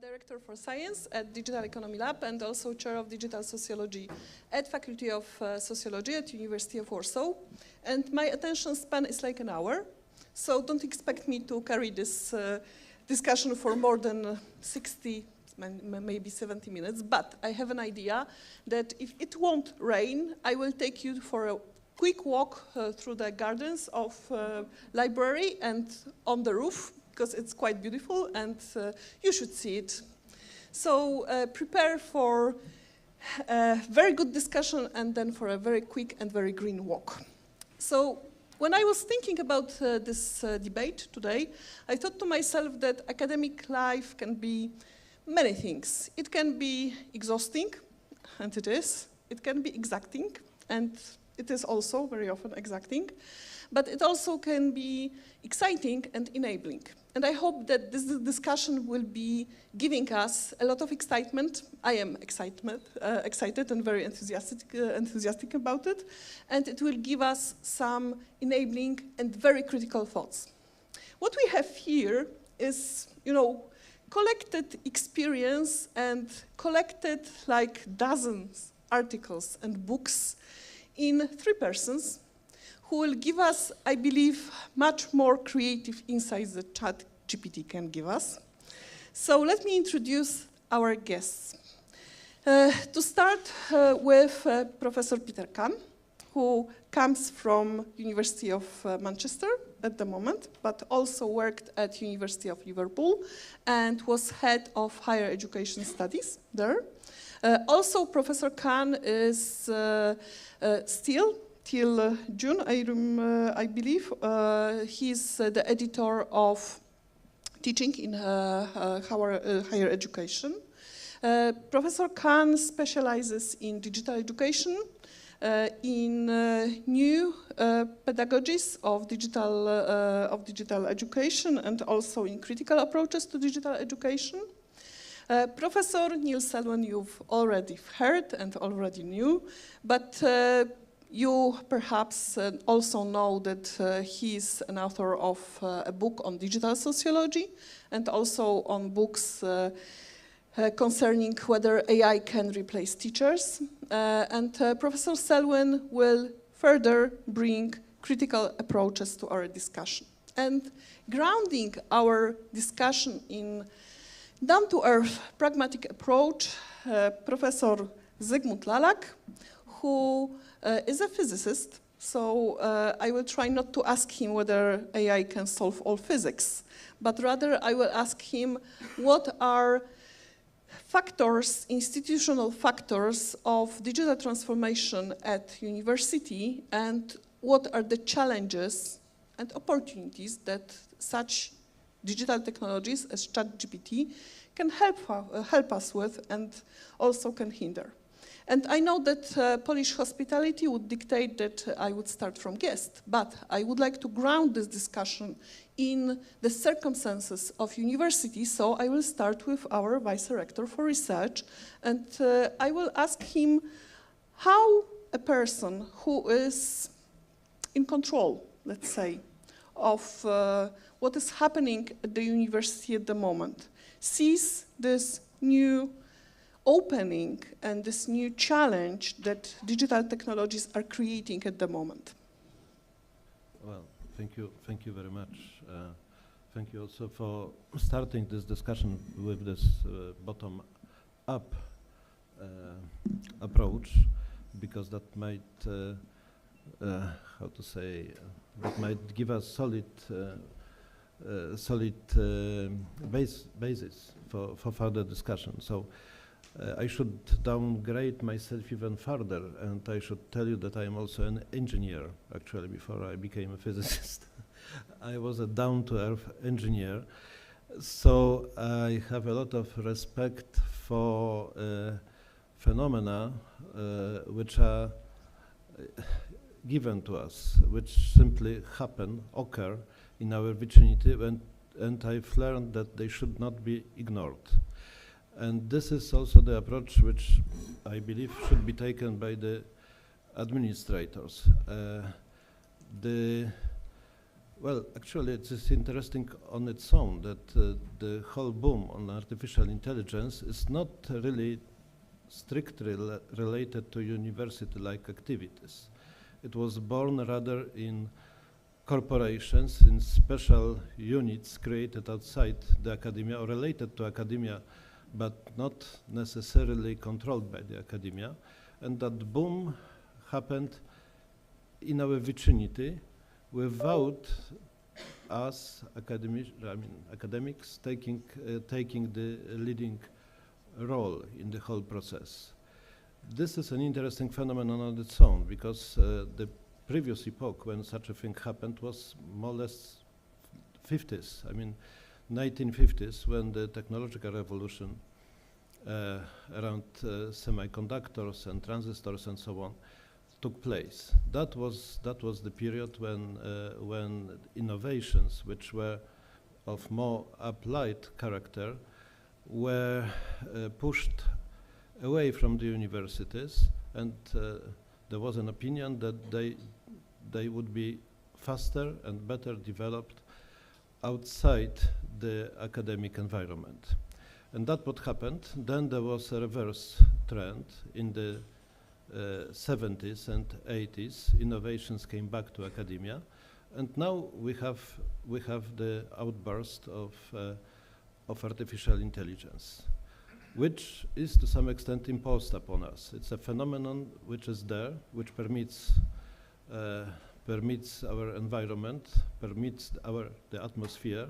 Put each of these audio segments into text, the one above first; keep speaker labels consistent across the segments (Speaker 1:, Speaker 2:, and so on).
Speaker 1: Director for Science at Digital Economy Lab and also Chair of Digital Sociology at Faculty of Sociology at University of Warsaw. And my attention span is like an hour, so don't expect me to carry this discussion for more than 60, maybe 70 minutes, but I have an idea that if it won't rain, I will take you for a quick walk through the gardens of library and on the roof, because it's quite beautiful and you should see it. So prepare for a very good discussion and then for a very quick and very green walk. So when I was thinking about this debate today, I thought to myself that academic life can be many things. It can be exhausting, and it is. It can be exacting, and it is also very often exacting. But it also can be exciting and enabling. And I hope that this discussion will be giving us a lot of excitement. I am excited and very enthusiastic about it. And it will give us some enabling and very critical thoughts. What we have here is, collected experience and collected like dozens articles and books in 3 persons who will give us, I believe, much more creative insights that ChatGPT can give us. So let me introduce our guests. To start with Professor Peter Kahn, who comes from University of Manchester at the moment, but also worked at University of Liverpool and was head of higher education studies there. Also, Professor Kahn is still, till June, I believe, he's the editor of teaching in higher education. Professor Kahn specializes in digital education, in new pedagogies of digital education, and also in critical approaches to digital education. Professor Neil Selwyn, you've already heard and already knew, but you perhaps also know that he's an author of a book on digital sociology and also on books concerning whether AI can replace teachers. And Professor Selwyn will further bring critical approaches to our discussion. And grounding our discussion in down-to-earth pragmatic approach, Professor Zygmunt Lalak, who is a physicist, so I will try not to ask him whether AI can solve all physics, but rather I will ask him what are factors, institutional factors of digital transformation at university, and what are the challenges and opportunities that such digital technologies as ChatGPT can help us with and also can hinder. And I know that Polish hospitality would dictate that I would start from guest, but I would like to ground this discussion in the circumstances of university, so I will start with our Vice Rector for Research, and I will ask him how a person who is in control, let's say, of what is happening at the university at the moment, sees this new opening and this new challenge that digital technologies are creating at the moment.
Speaker 2: Well, thank you very much. Thank you also for starting this discussion with this bottom-up approach, because that might, that might give us solid basis for further discussion. So I should downgrade myself even further, and I should tell you that I am also an engineer, actually, before I became a physicist. I was a down-to-earth engineer, so I have a lot of respect for phenomena which are given to us, which simply occur in our vicinity, and I've learned that they should not be ignored. And this is also the approach which I believe should be taken by the administrators. Well, actually, it is interesting on its own that the whole boom on artificial intelligence is not really strictly related to university-like activities. It was born rather in corporations, in special units created outside the academia or related to academia, but not necessarily controlled by the academia. And that boom happened in our vicinity without us academics taking the leading role in the whole process. This is an interesting phenomenon on its own because the previous epoch when such a thing happened was more or less 50s. I mean, 1950s when the technological revolution around semiconductors and transistors and so on took place. That was the period when innovations, which were of more applied character, were pushed away from the universities, and there was an opinion that they would be faster and better developed outside the academic environment. And that's what happened. Then there was a reverse trend in the 70s and 80s. Innovations came back to academia, and now we have the outburst of artificial intelligence, which is to some extent imposed upon us. It's a phenomenon which is there, which permits our environment, permits the atmosphere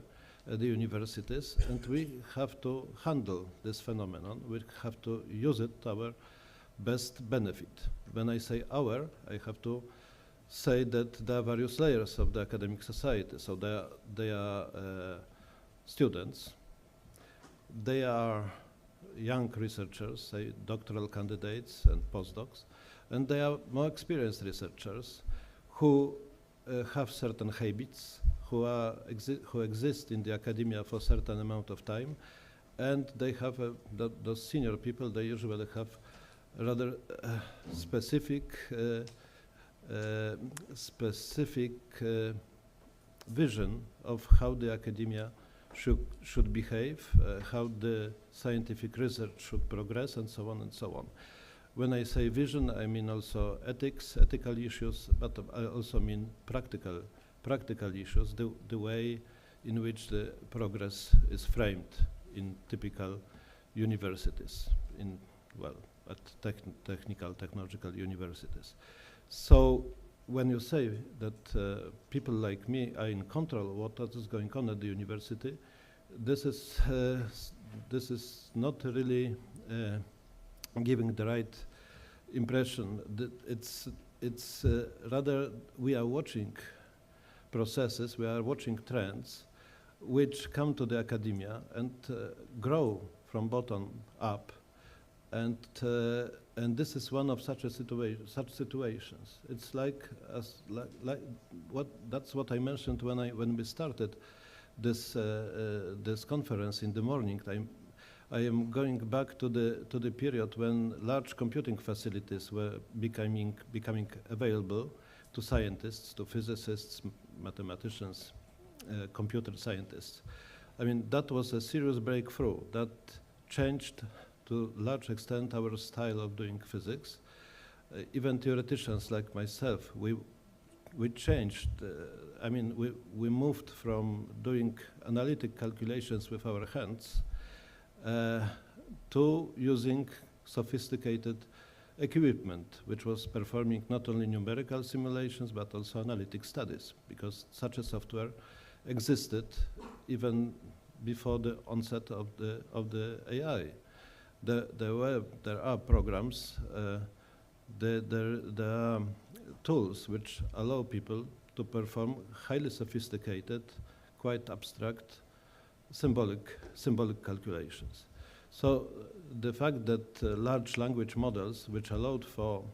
Speaker 2: at the universities, and we have to handle this phenomenon. We have to use it to our best benefit. When I say our, I have to say that there are various layers of the academic society. So they are students, they are young researchers, say doctoral candidates and postdocs, and they are more experienced researchers who have certain habits, who exist in the academia for a certain amount of time, and they have those senior people. They usually have rather specific vision of how the academia should behave, how the scientific research should progress, and so on and so on. When I say vision, I mean also ethical issues, but I also mean practical issues, the way in which the progress is framed in typical universities, at technological universities. So when you say that people like me are in control of what is going on at the university, this is not really giving the right impression. It's rather we are watching processes, we are watching trends which come to the academia and grow from bottom up, and this is one of such situations. It's that's what I mentioned when we started this conference in the morning. I am going back to the period when large computing facilities were becoming available to scientists, to physicists, mathematicians, computer scientists. I mean, that was a serious breakthrough that changed to a large extent our style of doing physics. Even theoreticians like myself, we changed. We moved from doing analytic calculations with our hands to using sophisticated equipment, which was performing not only numerical simulations but also analytic studies, because such a software existed even before the onset of the AI. There are programs, there are tools which allow people to perform highly sophisticated, quite abstract, symbolic calculations. So the fact that large language models, which allowed for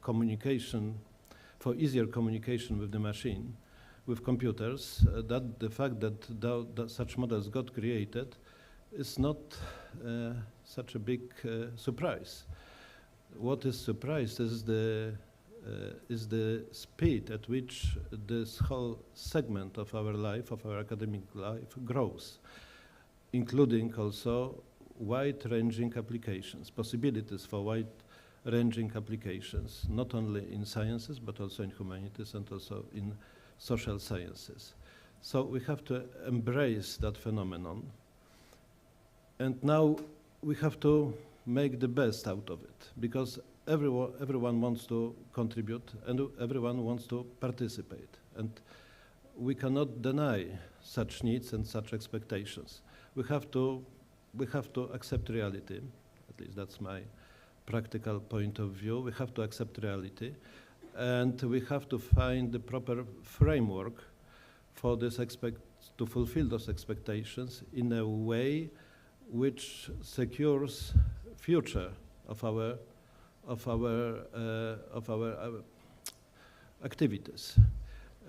Speaker 2: communication, for easier communication with the machine, with computers, that the fact that such models got created is not such a big surprise. What is surprise is the is the speed at which this whole segment of our life, of our academic life, grows, including also wide-ranging applications, possibilities for wide-ranging applications, not only in sciences, but also in humanities and also in social sciences. So we have to embrace that phenomenon. And now we have to make the best out of it, because everyone wants to contribute and everyone wants to participate. And we cannot deny such needs and such expectations. We have to accept reality. At least that's my practical point of view. We have to accept reality, and we have to find the proper framework for this to fulfill those expectations in a way which secures future of our activities,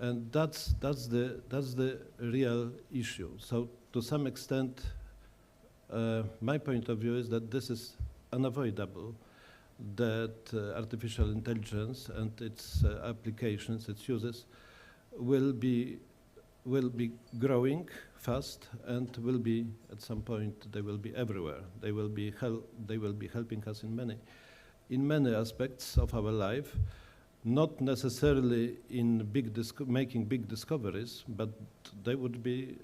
Speaker 2: and that's the real issue. So to some extent, my point of view is that this is unavoidable, that artificial intelligence and its applications, its uses, will be growing fast, and will be at some point they will be everywhere. They will be helping us in many aspects of our life, not necessarily in making big discoveries, but they would be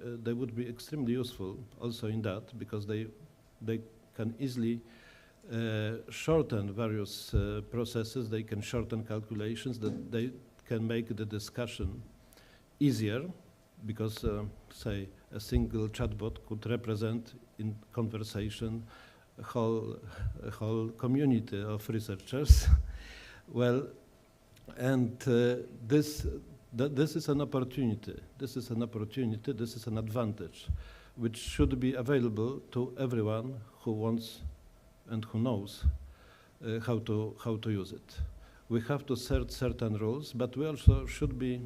Speaker 2: extremely useful also in that, because they can easily shorten various processes. They can shorten calculations. That they can make the discussion easier, because say a single chatbot could represent in conversation a whole community of researchers. Well, and this is an opportunity. This is an opportunity. This is an advantage, which should be available to everyone who wants and who knows how to use it. We have to set certain rules, but we also should be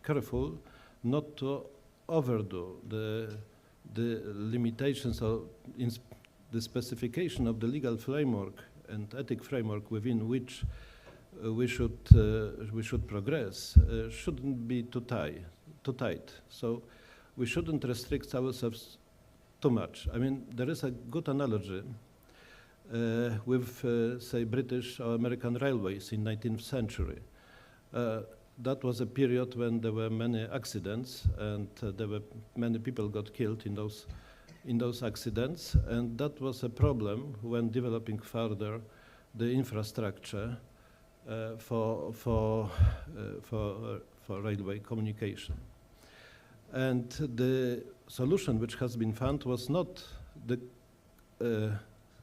Speaker 2: careful not to overdo the limitations of the specification of the legal framework and ethic framework within which we should progress. Shouldn't be too tight. So we shouldn't restrict ourselves too much. I mean, there is a good analogy with, say, British or American railways in 19th century. That was a period when there were many accidents, and many people got killed in those accidents, and that was a problem when developing further the infrastructure for railway communication. And the solution which has been found was not the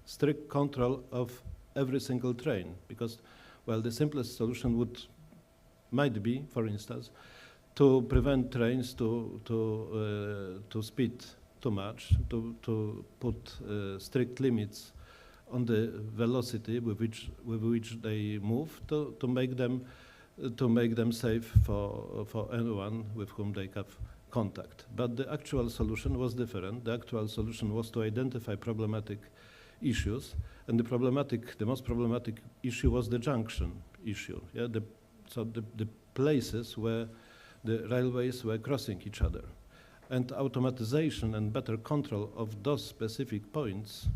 Speaker 2: strict control of every single train, because, well, the simplest solution might be, for instance, to prevent trains to speed too much, to put strict limits on the velocity with which they move, to make them safe for anyone with whom they have contact. But the actual solution was different. The actual solution was to identify problematic issues, and the most problematic issue was the junction issue. Yeah, so the places where the railways were crossing each other. And automatization and better control of those specific points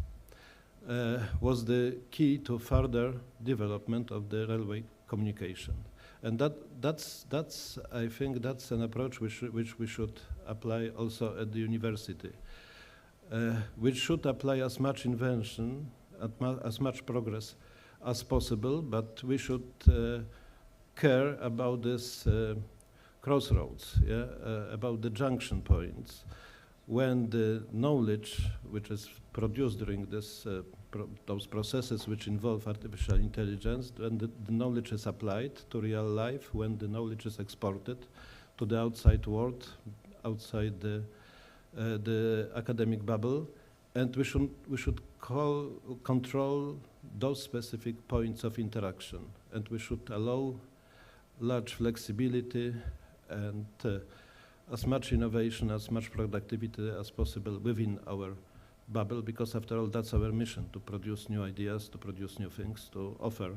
Speaker 2: was the key to further development of the railway communication. And that's I think that's an approach which we should apply also at the university. We should apply as much invention, as much progress as possible, but we should care about this crossroads, about the junction points, when the knowledge which is produced during those processes which involve artificial intelligence, when the knowledge is applied to real life, when the knowledge is exported to the outside world, outside the academic bubble, and we should control those specific points of interaction, and we should allow large flexibility and as much innovation, as much productivity as possible within our bubble, because after all, that's our mission, to produce new ideas, to produce new things, to offer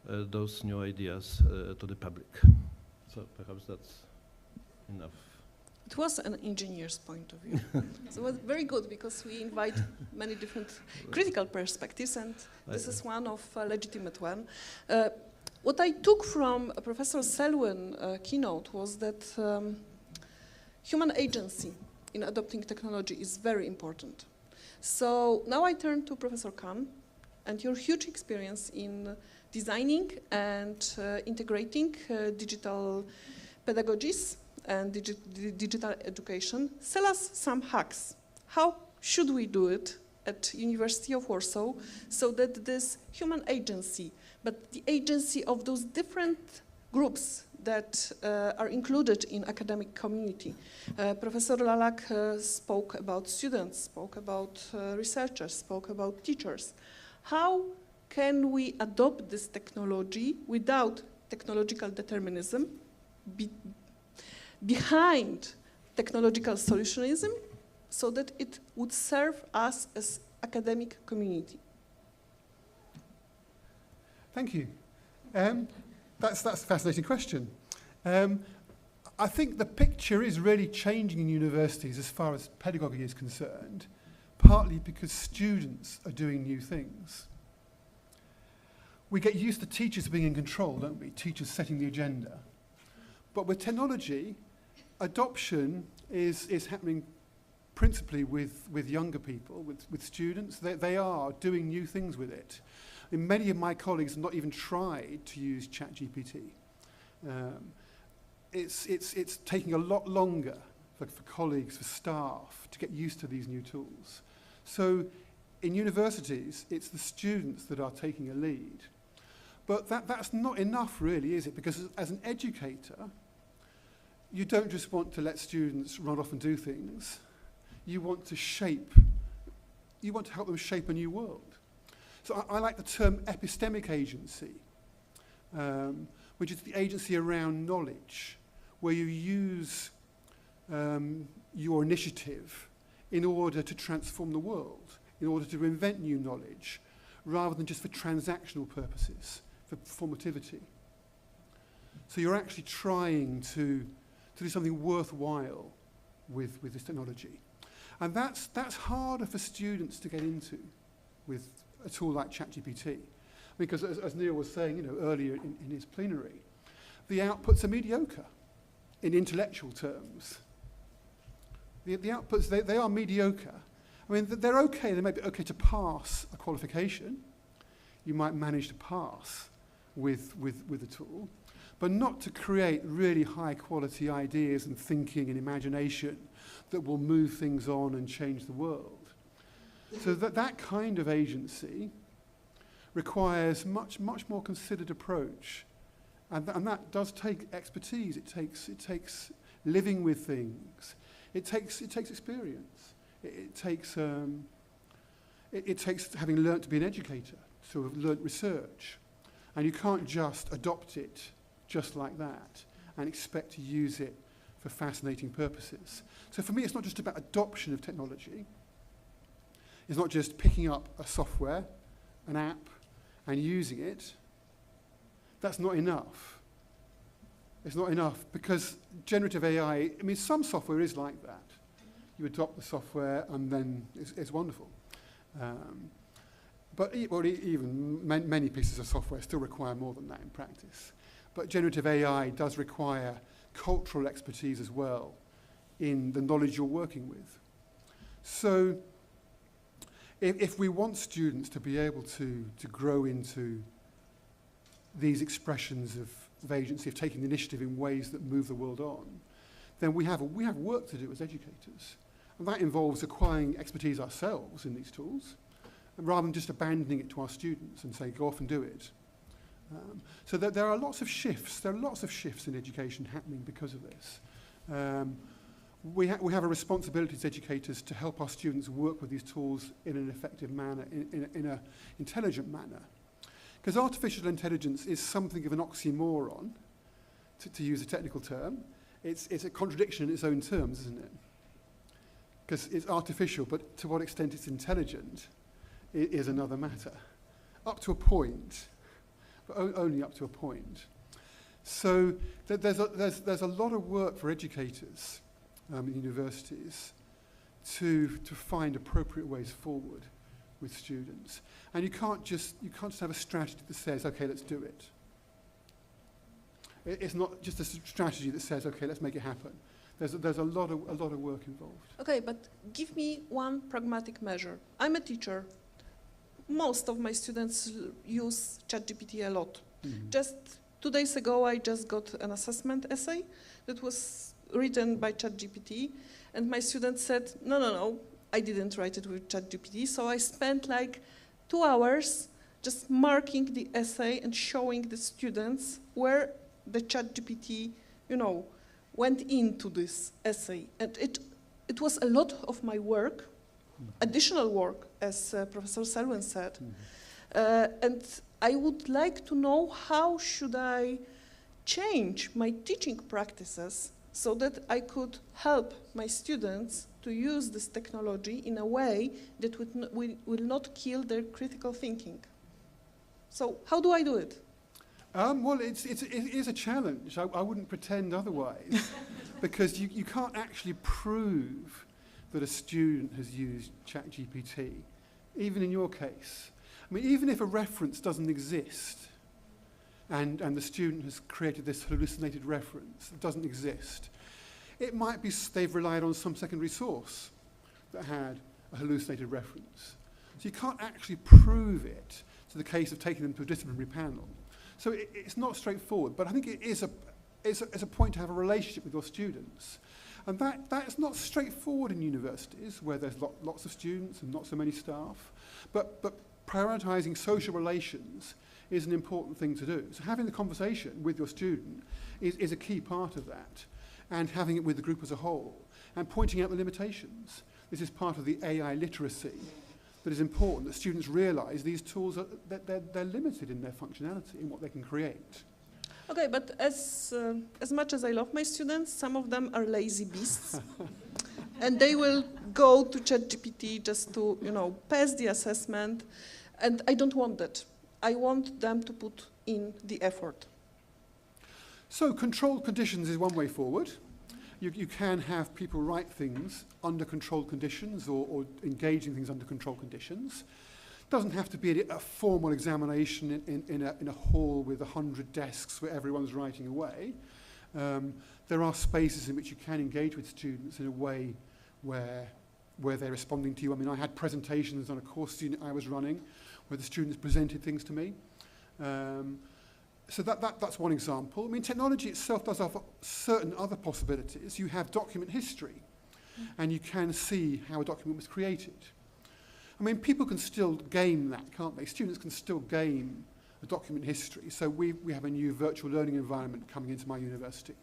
Speaker 2: those new ideas to the public. So perhaps that's enough.
Speaker 1: It was an engineer's point of view. So it was very good because we invite many different critical perspectives, and this is one of a legitimate one. What I took from Professor Selwyn keynote was that human agency in adopting technology is very important. So now I turn to Professor Kahn and your huge experience in designing and integrating digital pedagogies and digital education. Sell us some hacks. How should we do it at University of Warsaw so that this human agency, but the agency of those different groups that are included in academic community. Professor Lalak spoke about students, spoke about researchers, spoke about teachers. How can we adopt this technology without technological determinism, behind technological solutionism, so that it would serve us as academic community?
Speaker 3: Thank you. That's a fascinating question. I think the picture is really changing in universities as far as pedagogy is concerned, partly because students are doing new things. We get used to teachers being in control, don't we? Teachers setting the agenda. But with technology, adoption is happening principally with younger people, with students. They are doing new things with it. And many of my colleagues have not even tried to use ChatGPT. It's taking a lot longer for colleagues, for staff, to get used to these new tools. So in universities, it's the students that are taking a lead. But that's not enough, really, is it? Because as an educator, you don't just want to let students run off and do things. You want to help them shape a new world. So I like the term epistemic agency, which is the agency around knowledge, where you use your initiative in order to transform the world, in order to invent new knowledge, rather than just for transactional purposes, for formativity. So you're actually trying to do something worthwhile with this technology. And that's harder for students to get into with a tool like ChatGPT. Because as Neil was saying, earlier in his plenary, the outputs are mediocre in intellectual terms. The outputs, they are mediocre. I mean, they're okay. They may be okay to pass a qualification. You might manage to pass with the tool, but not to create really high quality ideas and thinking and imagination that will move things on and change the world. So that kind of agency requires much more considered approach, and that does take expertise. It takes living with things. It takes experience. It takes having learnt to be an educator, sort of learnt research, and you can't just adopt it just like that and expect to use it for fascinating purposes. So for me, it's not just about adoption of technology. It's not just picking up a software, an app, and using it. That's not enough. It's not enough because generative AI, I mean, some software is like that. You adopt the software and then it's wonderful. But even many pieces of software still require more than that in practice. But generative AI does require cultural expertise as well in the knowledge you're working with. So if we want students to be able to grow into these expressions of agency, of taking the initiative in ways that move the world on, then we have work to do as educators. And that involves acquiring expertise ourselves in these tools, rather than just abandoning it to our students and say, go off and do it. So there are lots of shifts. There are lots of shifts in education happening because of this. We have a responsibility as educators to help our students work with these tools in an effective manner, in an intelligent manner. Because artificial intelligence is something of an oxymoron, to use a technical term. It's a contradiction in its own terms, isn't it? Because it's artificial, but to what extent it's intelligent is another matter. Up to a point, but only up to a point. So there's a lot of work for educators in universities to find appropriate ways forward with students. And you can't just have a strategy that says, okay, let's do it. It's not just a strategy that says, okay, let's make it happen. There's a lot of work involved.
Speaker 1: Okay, but give me one pragmatic measure. I'm a teacher. Most of my students use ChatGPT a lot.
Speaker 3: Mm-hmm.
Speaker 1: Just 2 days ago, I just got an assessment essay that was written by ChatGPT, and my student said, no, I didn't write it with ChatGPT, so I spent like 2 hours just marking the essay and showing the students where the ChatGPT, went into this essay. And it was a lot of my work, additional work, as Professor Selwyn said. And I would like to know how should I change my teaching practices so that I could help my students to use this technology in a way that will not kill their critical thinking. So how do I do it?
Speaker 3: Well, it is a challenge. I wouldn't pretend otherwise, because you can't actually prove that a student has used ChatGPT, even in your case. I mean, even if a reference doesn't exist, and the student has created this hallucinated reference that doesn't exist, it might be they've relied on some secondary source that had a hallucinated reference. So you can't actually prove it to the case of taking them to a disciplinary panel. So it's not straightforward, but I think it's a point to have a relationship with your students. And that's not straightforward in universities, where there's lots of students and not so many staff. But prioritizing social relations is an important thing to do. So having the conversation with your student is a key part of that, and having it with the group as a whole, and pointing out the limitations. This is part of the AI literacy that is important, that students realize these tools they're limited in their functionality, in what they can create.
Speaker 1: Okay, but as much as I love my students, some of them are lazy beasts. And they will go to ChatGPT just to, pass the assessment. And I don't want that. I want them to put in the effort.
Speaker 3: So controlled conditions is one way forward. You can have people write things under controlled conditions, or engage in things under controlled conditions. Doesn't have to be a formal examination in a hall with 100 desks where everyone's writing away. There are spaces in which you can engage with students in a way where they're responding to you. I mean, I had presentations on a course unit I was running where the students presented things to me. So that's one example. I mean, technology itself does offer certain other possibilities. You have document history, and you can see how a document was created. I mean, people can still game that, can't they? Students can still game a document history. So we have a new virtual learning environment coming into my university,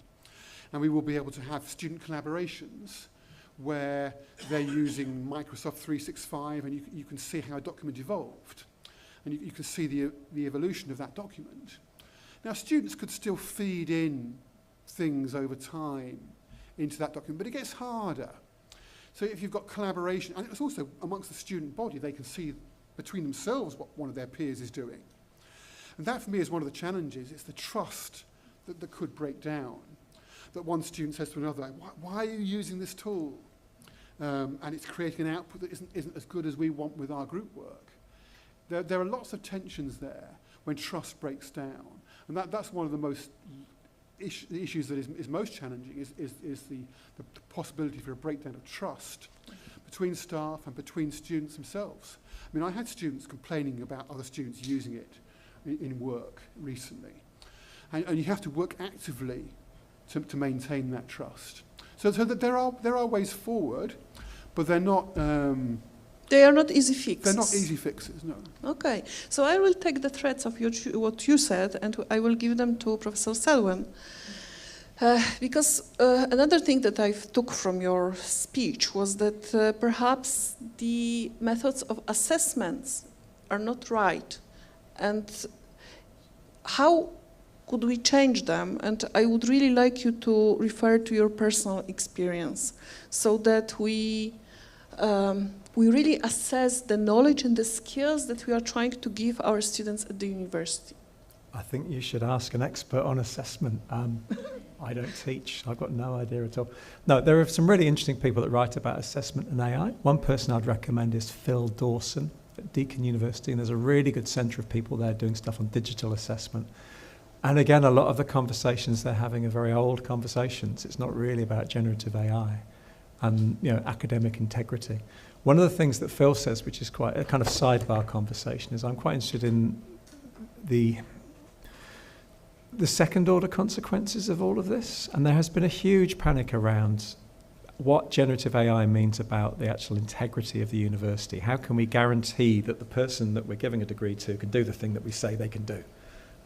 Speaker 3: and we will be able to have student collaborations where they're using Microsoft 365, and you can see how a document evolved, and you can see the evolution of that document. Now, students could still feed in things over time into that document, but it gets harder. So if you've got collaboration, and it's also amongst the student body, they can see between themselves what one of their peers is doing. And that, for me, is one of the challenges. It's the trust that could break down, that one student says to another, why are you using this tool? And it's creating an output that isn't as good as we want with our group work. There are lots of tensions there when trust breaks down. And that's one of the issues that is most challenging, is the possibility for a breakdown of trust between staff and between students themselves. I mean, I had students complaining about other students using it in work recently. And you have to work actively to maintain that trust. So that there are ways forward, but they're not...
Speaker 1: They are not easy fixes.
Speaker 3: They're not easy fixes, no.
Speaker 1: Okay, so I will take the threads of what you said, and I will give them to Professor Selwyn. Because another thing that I took from your speech was that perhaps the methods of assessments are not right. And how could we change them? And I would really like you to refer to your personal experience so that we really assess the knowledge and the skills that we are trying to give our students at the university.
Speaker 4: I think you should ask an expert on assessment. I don't teach. I've got no idea at all. No, there are some really interesting people that write about assessment and AI. One person I'd recommend is Phil Dawson at Deakin University, and there's a really good centre of people there doing stuff on digital assessment. And again, a lot of the conversations they're having are very old conversations. It's not really about generative AI and, you know, academic integrity. One of the things that Phil says, which is quite a kind of sidebar conversation, is I'm quite interested in the second order consequences of all of this. And there has been a huge panic around what generative AI means about the actual integrity of the university. How can we guarantee that the person that we're giving a degree to can do the thing that we say they can do?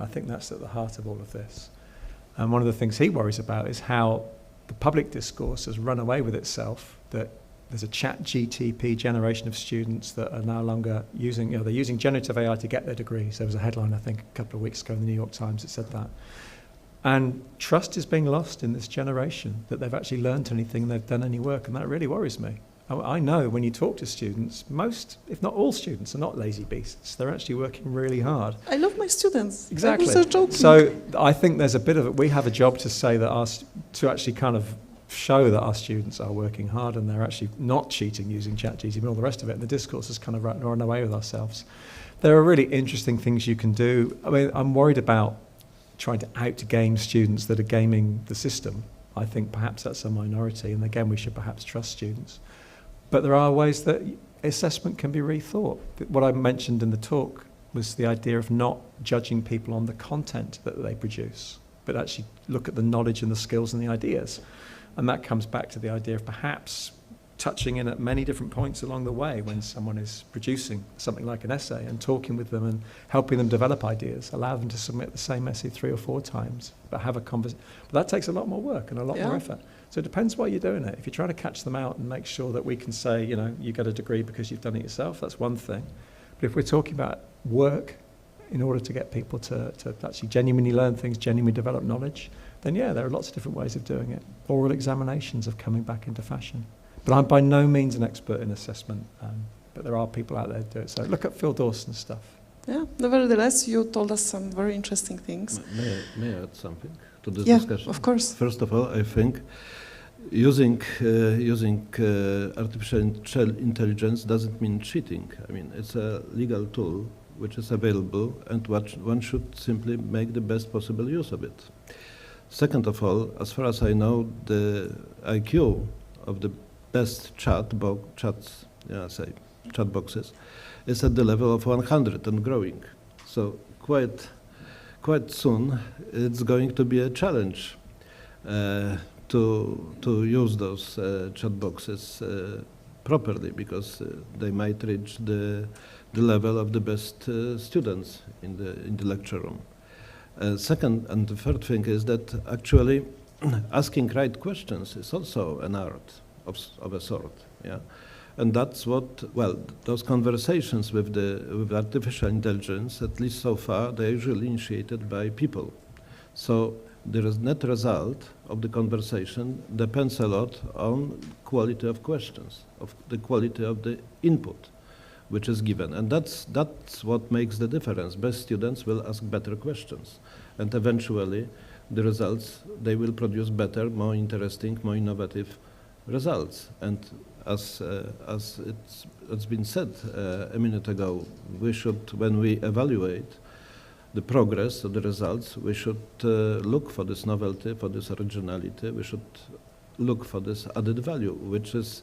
Speaker 4: I think that's at the heart of all of this. And one of the things he worries about is how the public discourse has run away with itself, that there's a chat GTP generation of students that are no longer using, you know, they're using generative AI to get their degrees. There was a headline, I think, a couple of weeks ago in the New York Times that said that. And trust is being lost in this generation, that they've actually learned anything, they've done any work, and that really worries me. I know when you talk to students, most, if not all students, are not lazy beasts. They're actually working really hard.
Speaker 1: I love my students.
Speaker 4: Exactly.
Speaker 1: I was joking.
Speaker 4: So I think there's a bit of it. We have a job to say that to actually kind of show that our students are working hard and they're actually not cheating using ChatGPT and all the rest of it. And the discourse has kind of run away with ourselves. There are really interesting things you can do. I mean, I'm worried about trying to out-game students that are gaming the system. I think perhaps that's a minority, and again, we should perhaps trust students. But there are ways that assessment can be rethought. What I mentioned in the talk was the idea of not judging people on the content that they produce, but actually look at the knowledge and the skills and the ideas. And that comes back to the idea of perhaps touching in at many different points along the way when someone is producing something like an essay, and talking with them and helping them develop ideas, allow them to submit the same essay 3 or 4 times, but have a conversation. But that takes a lot more work and a lot more effort. So it depends why you're doing it. If you're trying to catch them out and make sure that we can say, you know, you get a degree because you've done it yourself, that's one thing. But if we're talking about work in order to get people to actually genuinely learn things, genuinely develop knowledge, then yeah, there are lots of different ways of doing it. Oral examinations are coming back into fashion. But I'm by no means an expert in assessment, but there are people out there who do it. So look at Phil Dawson's stuff.
Speaker 1: Yeah, nevertheless, you told us some very interesting things.
Speaker 2: May I add something to this
Speaker 1: Yeah,
Speaker 2: discussion?
Speaker 1: of course.
Speaker 2: First of all, I think using artificial intelligence doesn't mean cheating. I mean, it's a legal tool which is available, and one should simply make the best possible use of it. Second of all, as far as I know, the IQ of the best chat boxes is at the level of 100 and growing. So quite soon it's going to be a challenge to use those chat boxes properly, because they might reach the level of the best students in the lecture room. Second and the third thing is that actually asking right questions is also an art of a sort, yeah, and that's what, well, those conversations with artificial intelligence, at least so far, they're usually initiated by people. So the net result of the conversation depends a lot on quality of questions, of the quality of the input which is given, and that's what makes the difference. Best students will ask better questions, and eventually the results, they will produce better, more interesting, more innovative results. And as it's been said a minute ago, we should, when we evaluate the progress of the results, we should look for this novelty, for this originality. We should look for this added value, which is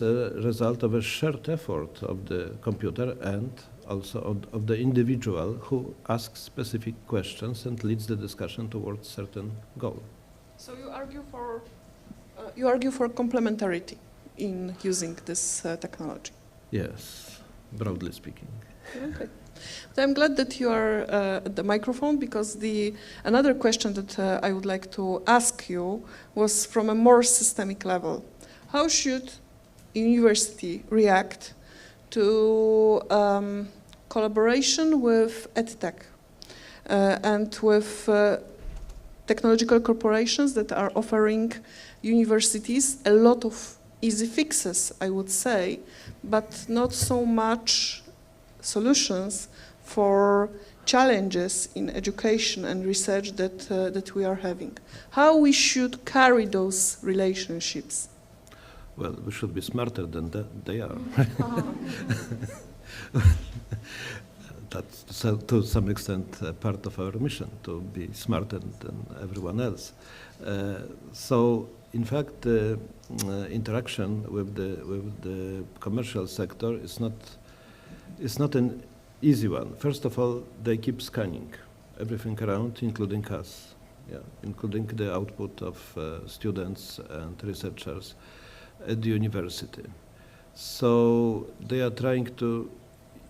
Speaker 2: a result of a shared effort of the computer and also of the individual who asks specific questions and leads the discussion towards certain goal.
Speaker 1: So you argue for complementarity in using this technology?
Speaker 2: Yes, broadly speaking.
Speaker 1: Okay. So I'm glad that you are at the microphone, because another question that I would like to ask you was from a more systemic level. How should a university react to collaboration with EdTech and with technological corporations that are offering universities a lot of easy fixes, I would say, but not so much solutions for challenges in education and research that we are having. How we should carry those relationships?
Speaker 2: Well, we should be smarter than they are. That's to some extent part of our mission, to be smarter than everyone else. So, in fact, the interaction with the commercial sector is not an easy one. First of all, they keep scanning everything around, including us, including the output of students and researchers at the university. So they are trying to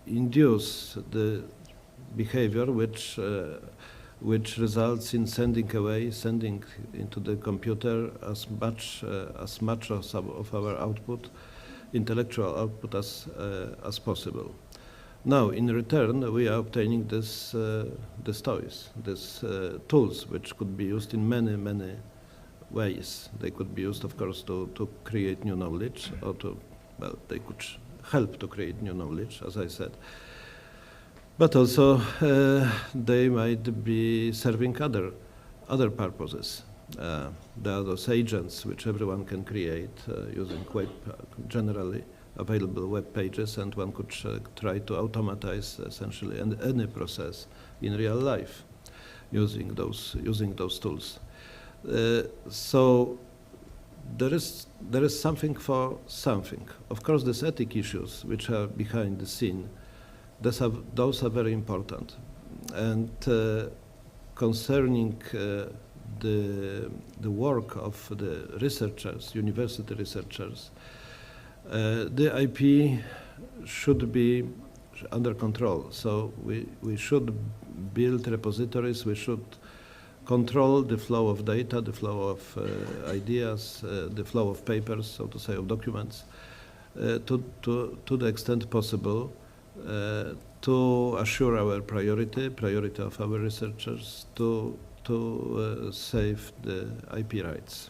Speaker 2: induce the behavior which results in sending into the computer as much of our output, intellectual output as possible. Now, in return, we are obtaining these toys, these tools, which could be used in many ways. They could be used, of course, to create new knowledge, or they could help to create new knowledge, as I said. But also, they might be serving other purposes. There are those agents which everyone can create using generally available web pages, and one could try to automatize essentially any process in real life using those tools. So there is something for something. Of course, these ethic issues which are behind the scene, those are very important. And concerning the work of the researchers, university researchers, the IP should be under control. So we should build repositories, we should control the flow of data, the flow of ideas, the flow of papers, so to say, of documents, to the extent possible, to assure our priority of our researchers, to save the IP rights.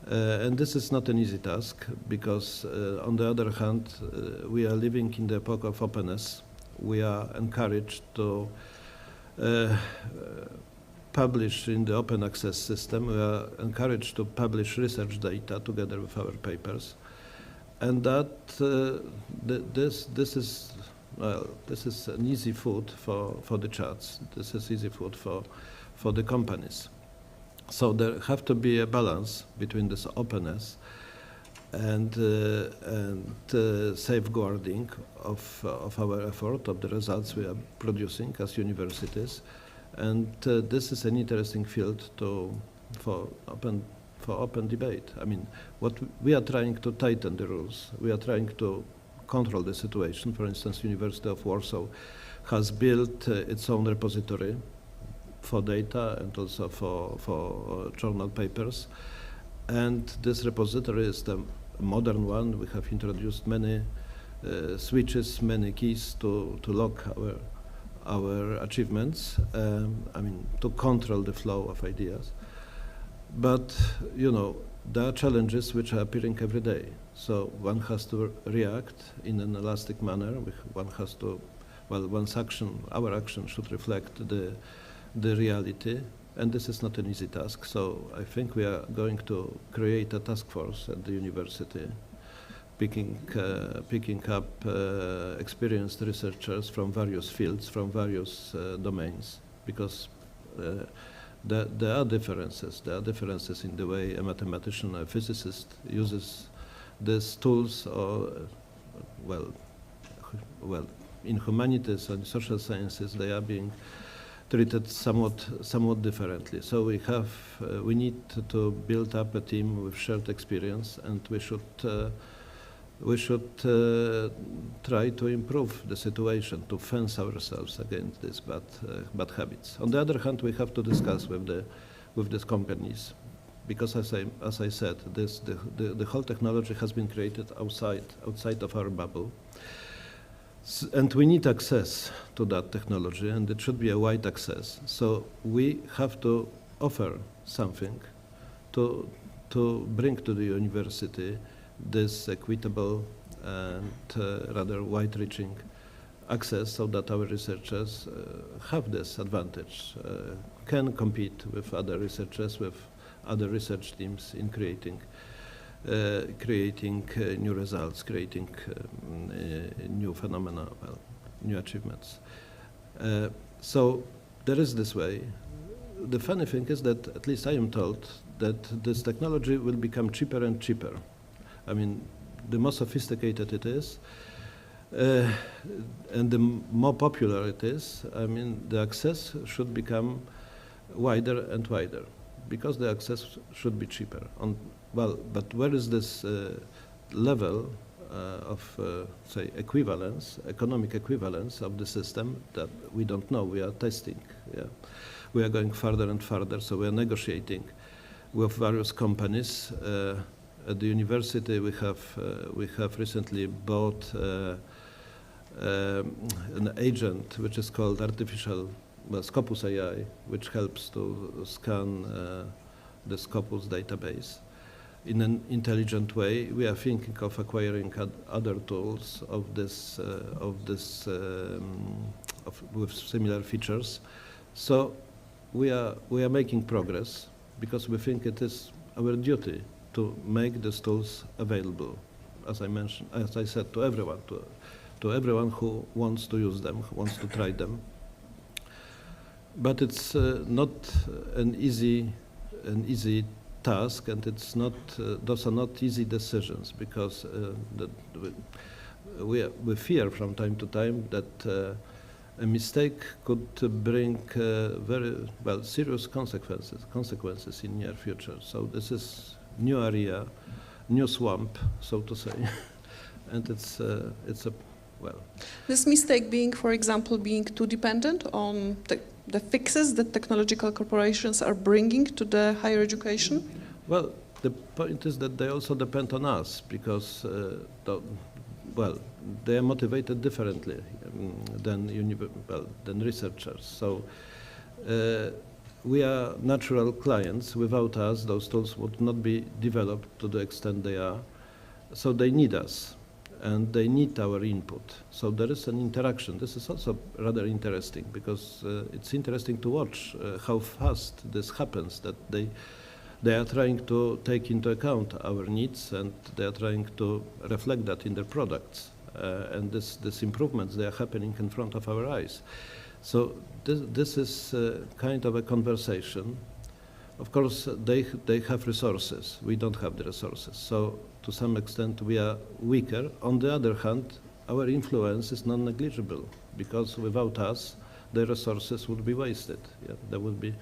Speaker 2: And this is not an easy task, because on the other hand, we are living in the epoch of openness. We are encouraged to publish in the open access system. We are encouraged to publish research data together with our papers, and that this is an easy food for the charts. This is easy food for the companies. So there have to be a balance between this openness and safeguarding of our effort, of the results we are producing as universities. And this is an interesting field for open debate. I mean, what we are trying to tighten the rules. We are trying to control the situation. For instance, University of Warsaw has built its own repository for data and also for journal papers. And this repository is the modern one. We have introduced many switches, many keys to lock our achievements, to control the flow of ideas. But, there are challenges which are appearing every day. So one has to react in an elastic manner. One has to, our action should reflect the reality, and this is not an easy task. So I think we are going to create a task force at the university, picking up experienced researchers from various fields, from various domains, because there are differences. There are differences in the way a mathematician or a physicist uses these tools, or in humanities and social sciences, they are being treated somewhat differently. So we need to build up a team with shared experience, and we should try to improve the situation, to fence ourselves against these bad habits. On the other hand, we have to discuss with these companies, because as I said, the whole technology has been created outside of our bubble. And we need access to that technology, and it should be a wide access. So we have to offer something to bring to the university this equitable and rather wide-reaching access so that our researchers have this advantage, can compete with other researchers, with other research teams in creating new results, creating new phenomena, well, new achievements. So there is this way. The funny thing is that, at least I am told, that this technology will become cheaper and cheaper. I mean, the more sophisticated it is, and the more popular it is, I mean, the access should become wider and wider, because the access should be cheaper. But where is this level of, say, equivalence, economic equivalence of the system, that we don't know? We are testing. Yeah. We are going further and further, so we are negotiating with various companies. At the university, we have recently bought an agent which is called Scopus AI, which helps to scan the Scopus database in an intelligent way. We are thinking of acquiring other tools with similar features. So we are making progress, because we think it is our duty to make these tools available, as I said, to everyone, to everyone who wants to use them, who wants to try them. But it's not an easy task, and it's not; those are not easy decisions, because we fear from time to time that a mistake could bring very serious consequences in near future. So this is new area, new swamp, so to say, and it's a
Speaker 1: This mistake being, for example, being too dependent on the fixes that technological corporations are bringing to the higher education?
Speaker 2: Well, the point is that they also depend on us, because they are motivated differently than researchers. So we are natural clients. Without us, those tools would not be developed to the extent they are. So they need us, and they need our input. So there is an interaction. This is also rather interesting, because it's interesting to watch how fast this happens, that they are trying to take into account our needs, and they are trying to reflect that in their products. And these improvements, they are happening in front of our eyes. So this is kind of a conversation. Of course, they have resources. We don't have the resources. So to some extent, we are weaker. On the other hand, our influence is non-negligible, because without us, the resources would be wasted. Yeah? There would be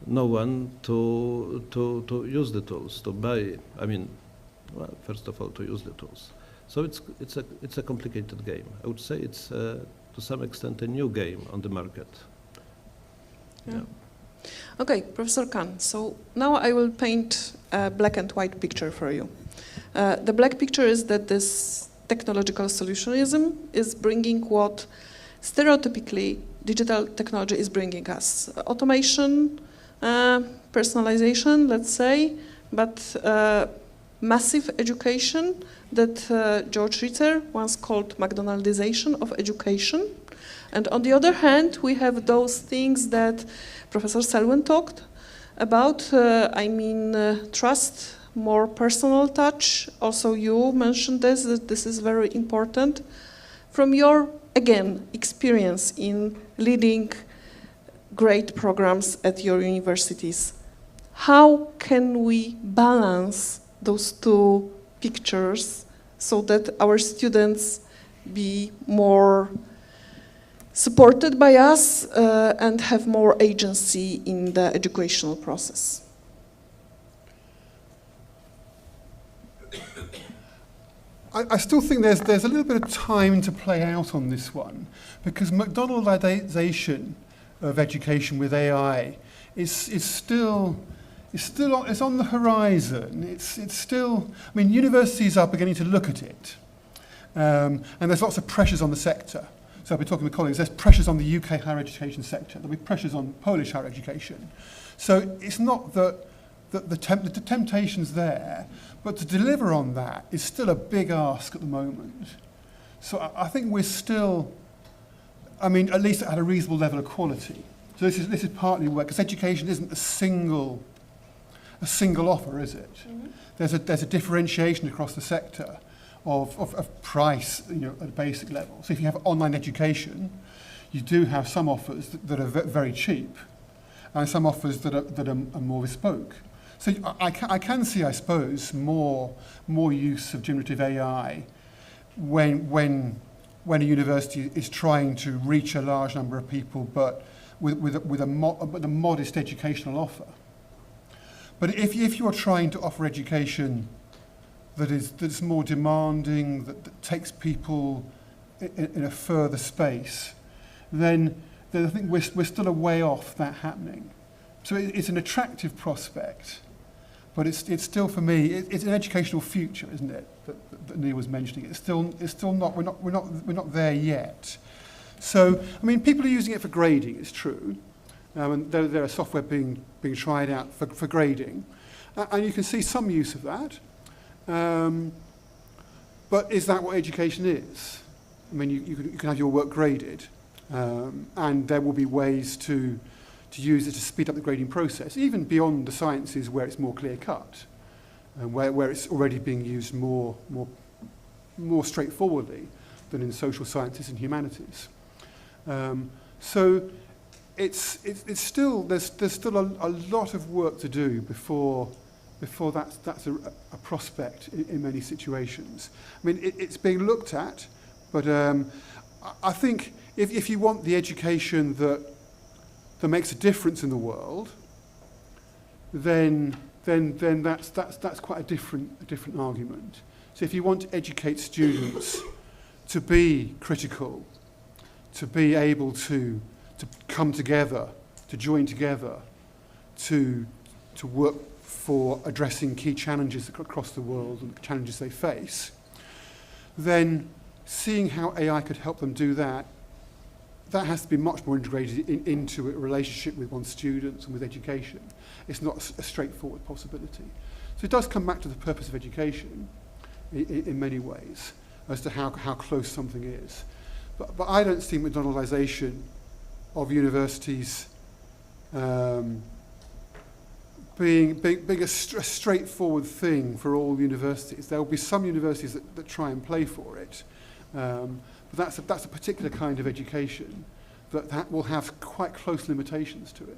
Speaker 2: no one to use the tools, to buy. I mean, well, first of all, to use the tools. So it's a complicated game. I would say it's to some extent a new game on the market.
Speaker 1: Yeah. Okay, Professor Kahn. So now I will paint a black and white picture for you. The black picture is that this technological solutionism is bringing what stereotypically digital technology is bringing us: automation, personalization, let's say, but massive education that George Ritter once called McDonaldization of education. And on the other hand, we have those things that Professor Selwyn talked about, trust, more personal touch. Also, you mentioned this, that this is very important. From your, again, experience in leading great programs at your universities, how can we balance those two pictures so that our students be more supported by us and have more agency in the educational process?
Speaker 3: I still think there's a little bit of time to play out on this one, because McDonaldization of education with AI is still on the horizon. It's still, I mean, universities are beginning to look at it, and there's lots of pressures on the sector. So I've been talking with colleagues, there's pressures on the UK higher education sector, there'll be pressures on Polish higher education. So it's not that the temptation's there, but to deliver on that is still a big ask at the moment. So I think we're still I mean, at least at a reasonable level of quality. So this is partly where, because education isn't a single offer, is it? Mm-hmm. There's a differentiation across the sector of price, you know, at a basic level. So if you have online education, you do have some offers that are very cheap, and some offers that are more bespoke. So I can see, I suppose, more use of generative AI when a university is trying to reach a large number of people, but with a modest educational offer. But if you are trying to offer education that's more demanding, that takes people in a further space, then I think we're still a way off that happening. So it's an attractive prospect, but it's still, for me, it's an educational future, isn't it? That Neil was mentioning. It's still not. We're not there yet. So I mean, people are using it for grading. It's true, and there are software being tried out for grading, and you can see some use of that. But is that what education is? I mean, you can have your work graded, and there will be ways to use it to speed up the grading process, even beyond the sciences where it's more clear-cut, and where it's already being used more straightforwardly than in social sciences and humanities. So it's still there's still a lot of work to do before that's a prospect in many situations. I mean, it's being looked at, but I think if you want the education that makes a difference in the world, then that's quite a different argument. So if you want to educate students to be critical, to be able to come together, to join together, to work for addressing key challenges across the world and the challenges they face, then seeing how AI could help them do that has to be much more integrated into a relationship with one's students and with education. It's not a straightforward possibility. So it does come back to the purpose of education in many ways as to how close something is. But I don't see McDonaldization of universities being a straightforward thing for all universities. There will be some universities that try and play for it, but that's a particular kind of education that will have quite close limitations to it.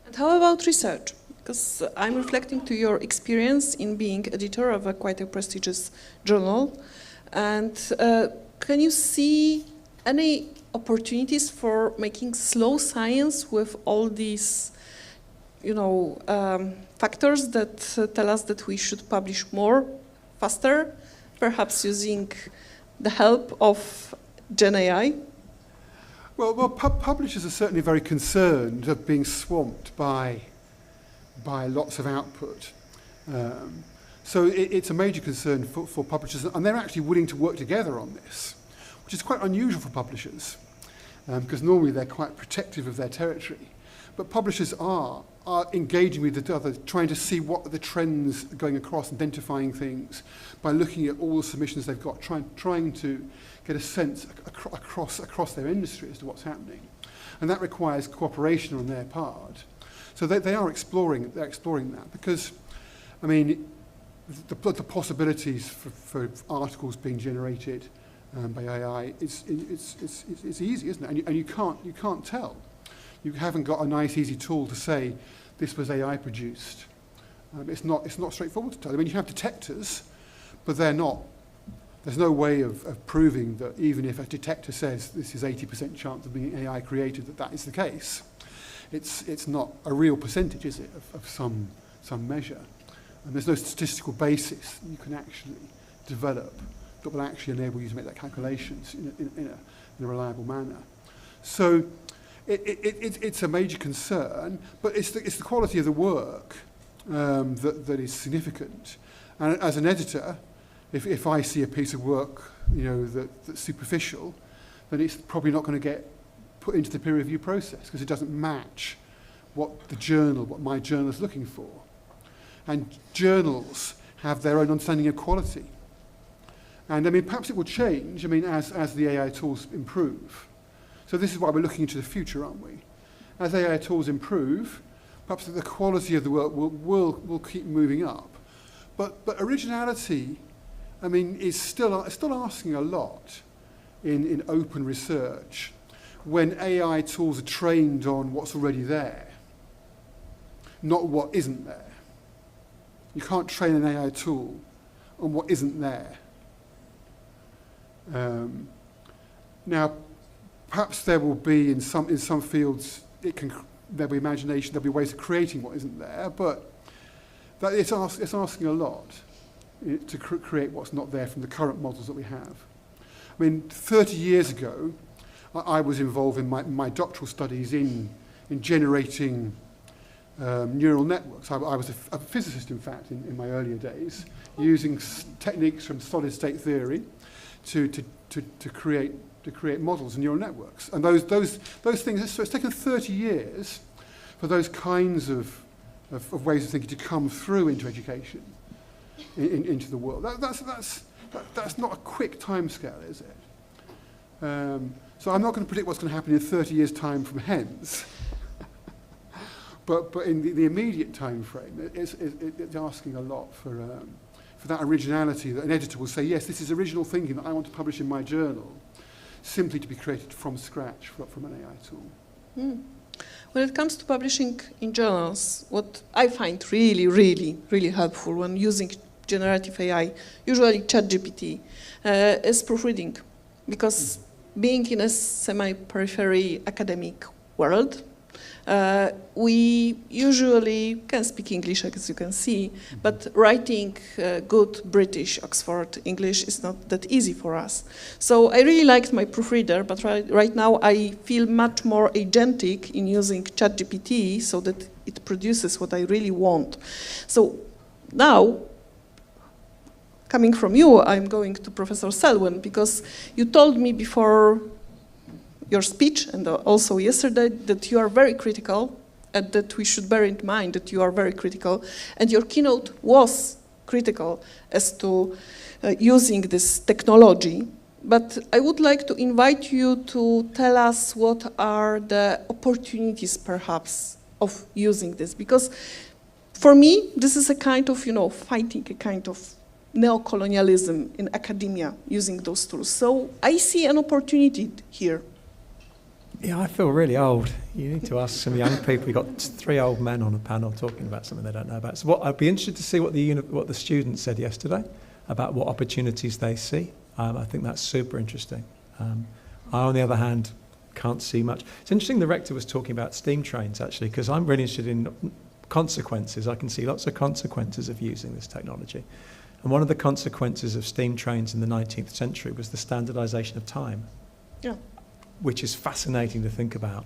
Speaker 1: And how about research? Because I'm reflecting to your experience in being editor of quite a prestigious journal, and can you see any opportunities for making slow science with all these, factors that tell us that we should publish more, faster, perhaps using the help of GenAI?
Speaker 3: Well, publishers are certainly very concerned of being swamped by lots of output. So it's a major concern for publishers, and they're actually willing to work together on this, which is quite unusual for publishers, because normally they're quite protective of their territory. But publishers are engaging with each other, trying to see what are the trends going across, identifying things by looking at all the submissions they've got, trying to get a sense across their industry as to what's happening. And that requires cooperation on their part. So they are exploring that, because, I mean, the possibilities for articles being generated by AI, it's easy, isn't it? And you can't tell. You haven't got a nice, easy tool to say this was AI produced. It's not straightforward to tell. I mean, you have detectors, but they're not. There's no way of proving that even if a detector says this is 80% chance of being AI created, that is the case. It's not a real percentage, is it, of some measure. And there's no statistical basis you can actually develop that will actually enable you to make that calculations in a reliable manner. So it's a major concern, but it's the quality of the work that is significant. And as an editor, if I see a piece of work, that's superficial, then it's probably not going to get put into the peer review process because it doesn't match what my journal is looking for. And journals have their own understanding of quality. And I mean, perhaps it will change, as the AI tools improve. So this is why we're looking into the future, aren't we? As AI tools improve, perhaps the quality of the work will keep moving up. But originality, I mean, is still asking a lot in open research when AI tools are trained on what's already there, not what isn't there. You can't train an AI tool on what isn't there. Now, perhaps there will be in some fields there'll be imagination, there'll be ways of creating what isn't there, but it's asking a lot to create what's not there from the current models that we have. I mean, 30 years ago, I was involved in my doctoral studies in generating neural networks. I was a physicist, in fact, in my earlier days, using techniques from solid-state theory to create models and neural networks. And those things, so it's taken 30 years for those kinds of ways of thinking to come through into education, into the world. That's not a quick timescale, is it? So I'm not going to predict what's going to happen in 30 years' time from hence. but in the immediate time frame, it's asking a lot for that originality that an editor will say, yes, this is original thinking that I want to publish in my journal, simply to be created from scratch from an AI tool.
Speaker 1: Mm. When it comes to publishing in journals, what I find really, really, really helpful when using generative AI, usually ChatGPT, is proofreading. Because being in a semi-periphery academic world, we usually can speak English, as you can see, but writing good British Oxford English is not that easy for us. So I really liked my proofreader, but right now I feel much more agentic in using ChatGPT so that it produces what I really want. So now, coming from you, I'm going to Professor Selwyn, because you told me before your speech and also yesterday that you are very critical and that we should bear in mind that you are very critical, and your keynote was critical as to using this technology. But I would like to invite you to tell us what are the opportunities perhaps of using this, because for me this is a kind of, fighting a kind of neo-colonialism in academia using those tools. So I see an opportunity here.
Speaker 4: Yeah, I feel really old. You need to ask some young people. You've got 3 old men on a panel talking about something they don't know about. So I'd be interested to see what the students said yesterday about what opportunities they see. I think that's super interesting. I, on the other hand, can't see much. It's interesting the rector was talking about steam trains, actually, because I'm really interested in consequences. I can see lots of consequences of using this technology. And one of the consequences of steam trains in the 19th century was the standardization of time.
Speaker 1: Yeah.
Speaker 4: Which is fascinating to think about.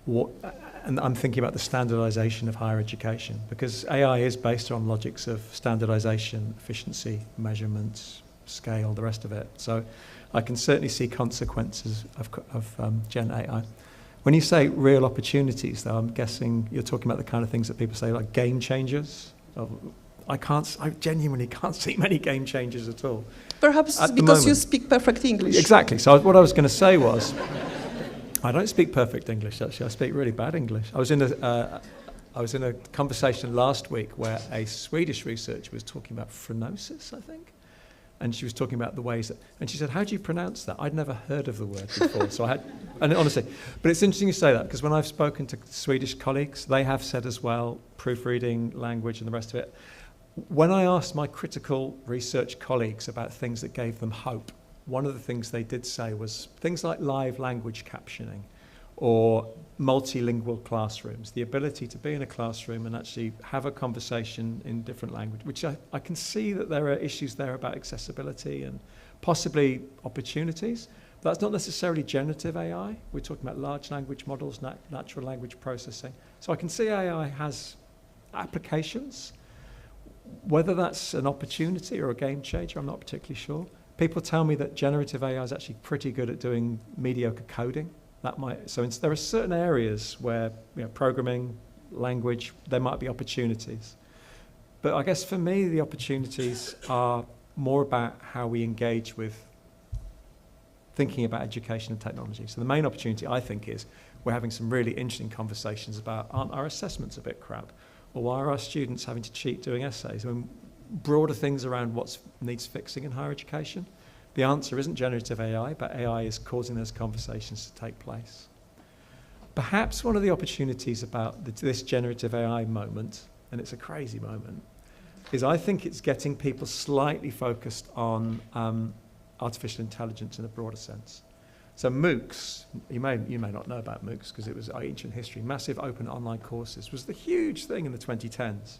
Speaker 4: And I'm thinking about the standardization of higher education, because AI is based on logics of standardization, efficiency, measurements, scale, the rest of it. So I can certainly see consequences of Gen AI. When you say real opportunities, though, I'm guessing you're talking about the kind of things that people say, like game changers. I genuinely can't see many game changers at all.
Speaker 1: Perhaps because you speak perfect English.
Speaker 4: Exactly. So what I was going to say was, I don't speak perfect English, actually. I speak really bad English. I was in a conversation last week where a Swedish researcher was talking about phronosis, I think. And she was talking about the ways that, and she said, how do you pronounce that? I'd never heard of the word before. And honestly, but it's interesting you say that, because when I've spoken to Swedish colleagues, they have said as well, proofreading, language, and the rest of it. When I asked my critical research colleagues about things that gave them hope, one of the things they did say was things like live language captioning or multilingual classrooms, the ability to be in a classroom and actually have a conversation in different language, which I can see that there are issues there about accessibility and possibly opportunities. But that's not necessarily generative AI. We're talking about large language models, natural language processing. So I can see AI has applications. Whether that's an opportunity or a game changer, I'm not particularly sure. People tell me that generative AI is actually pretty good at doing mediocre coding. There are certain areas where programming, language, there might be opportunities. But I guess for me, the opportunities are more about how we engage with thinking about education and technology. So the main opportunity, I think, is we're having some really interesting conversations about, aren't our assessments a bit crap? Or why are our students having to cheat doing essays? I mean, broader things around what needs fixing in higher education. The answer isn't generative AI, but AI is causing those conversations to take place. Perhaps one of the opportunities about this generative AI moment, and it's a crazy moment, is I think it's getting people slightly focused on artificial intelligence in a broader sense. So MOOCs, you may not know about MOOCs because it was ancient history, massive open online courses, was the huge thing in the 2010s.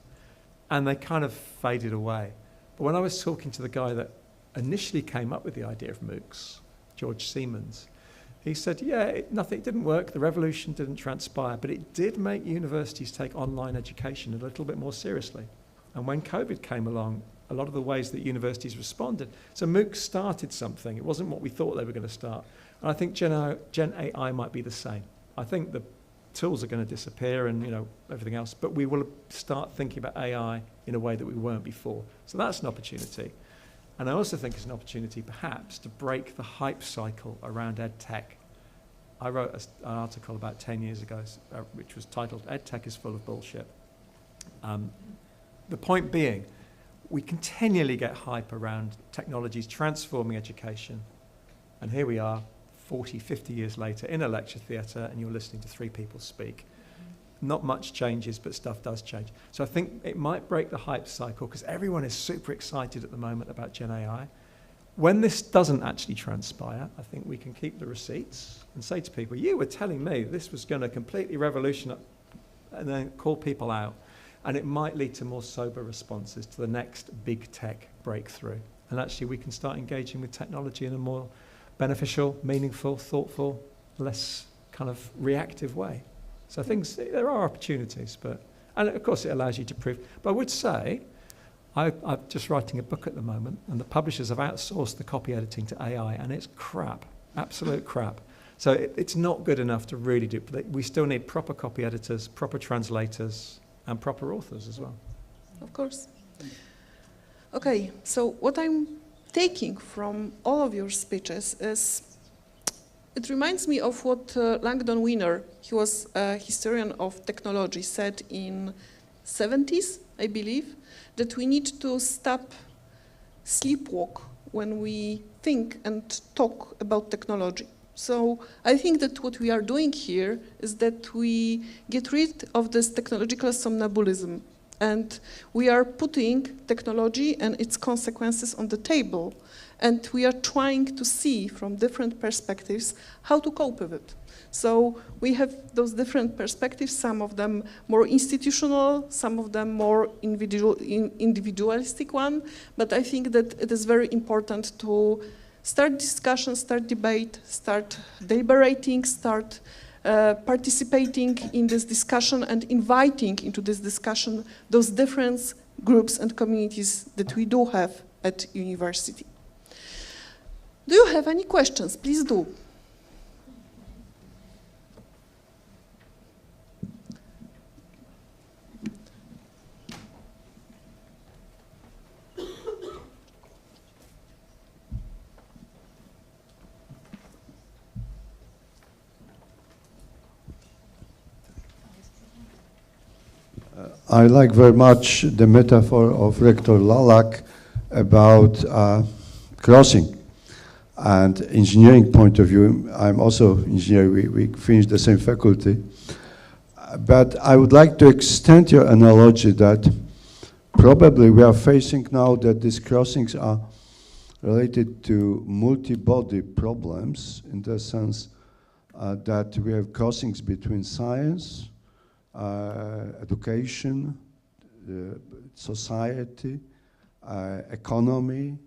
Speaker 4: And they kind of faded away. But when I was talking to the guy that initially came up with the idea of MOOCs, George Siemens, he said, yeah, it didn't work, the revolution didn't transpire, but it did make universities take online education a little bit more seriously. And when COVID came along, a lot of the ways that universities responded, so MOOCs started something. It wasn't what we thought they were going to start. And I think Gen AI might be the same. I think the tools are going to disappear and everything else, but we will start thinking about AI in a way that we weren't before. So that's an opportunity. And I also think it's an opportunity perhaps to break the hype cycle around ed tech. I wrote an article about 10 years ago which was titled, "Ed tech is full of bullshit." The point being, we continually get hype around technologies transforming education. And here we are, 40, 50 years later, in a lecture theatre, and you're listening to 3 people speak. Not much changes, but stuff does change. So I think it might break the hype cycle, because everyone is super excited at the moment about Gen AI. When this doesn't actually transpire, I think we can keep the receipts and say to people, you were telling me this was going to completely revolutionize, and then call people out. And it might lead to more sober responses to the next big tech breakthrough. And actually we can start engaging with technology in a more beneficial, meaningful, thoughtful, less kind of reactive way. So there are opportunities, and of course it allows you to prove. But I would say, I'm just writing a book at the moment, and the publishers have outsourced the copy editing to AI, and it's crap, absolute crap. So it's not good enough to really do, we still need proper copy editors, proper translators, and proper authors as well.
Speaker 1: Of course. Okay, so what I'm taking from all of your speeches is, it reminds me of what Langdon Winner, he was a historian of technology, said in 70s, I believe, that we need to stop sleepwalk when we think and talk about technology. So I think that what we are doing here is that we get rid of this technological somnambulism, and we are putting technology and its consequences on the table, and we are trying to see from different perspectives how to cope with it. So we have those different perspectives, some of them more institutional, some of them more individualistic one, but I think that it is very important to start discussion, start debate, start deliberating, start participating in this discussion and inviting into this discussion those different groups and communities that we do have at university. Do you have any questions? Please do.
Speaker 5: I like very much the metaphor of Rector Lalak about crossing. And engineering point of view, I'm also engineer, we finished the same faculty. But I would like to extend your analogy that probably we are facing now that these crossings are related to multi-body problems, in the sense that we have crossings between science, education, society, economy,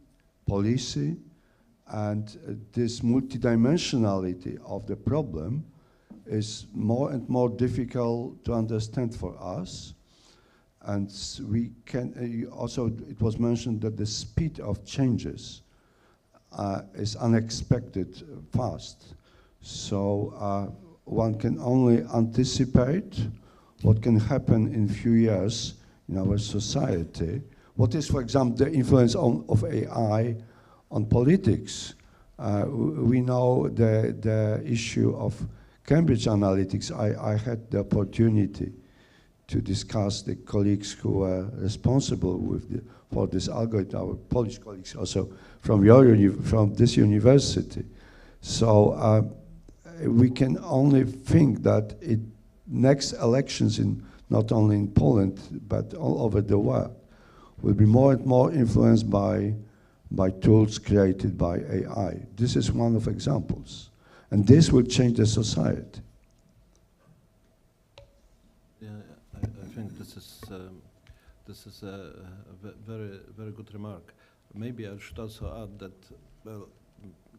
Speaker 5: policy, and this multidimensionality of the problem is more and more difficult to understand for us. And we can also, it was mentioned that the speed of changes is unexpected fast. So one can only anticipate what can happen in a few years in our society. What is, for example, the influence of AI on politics? We know the issue of Cambridge Analytics. I had the opportunity to discuss the colleagues who are responsible for this algorithm, our Polish colleagues also from this university. So we can only think that next elections not only in Poland but all over the world will be more and more influenced by tools created by AI. This is one of examples, and this will change the society.
Speaker 2: Yeah, I think this is a very good remark. Maybe I should also add that, well,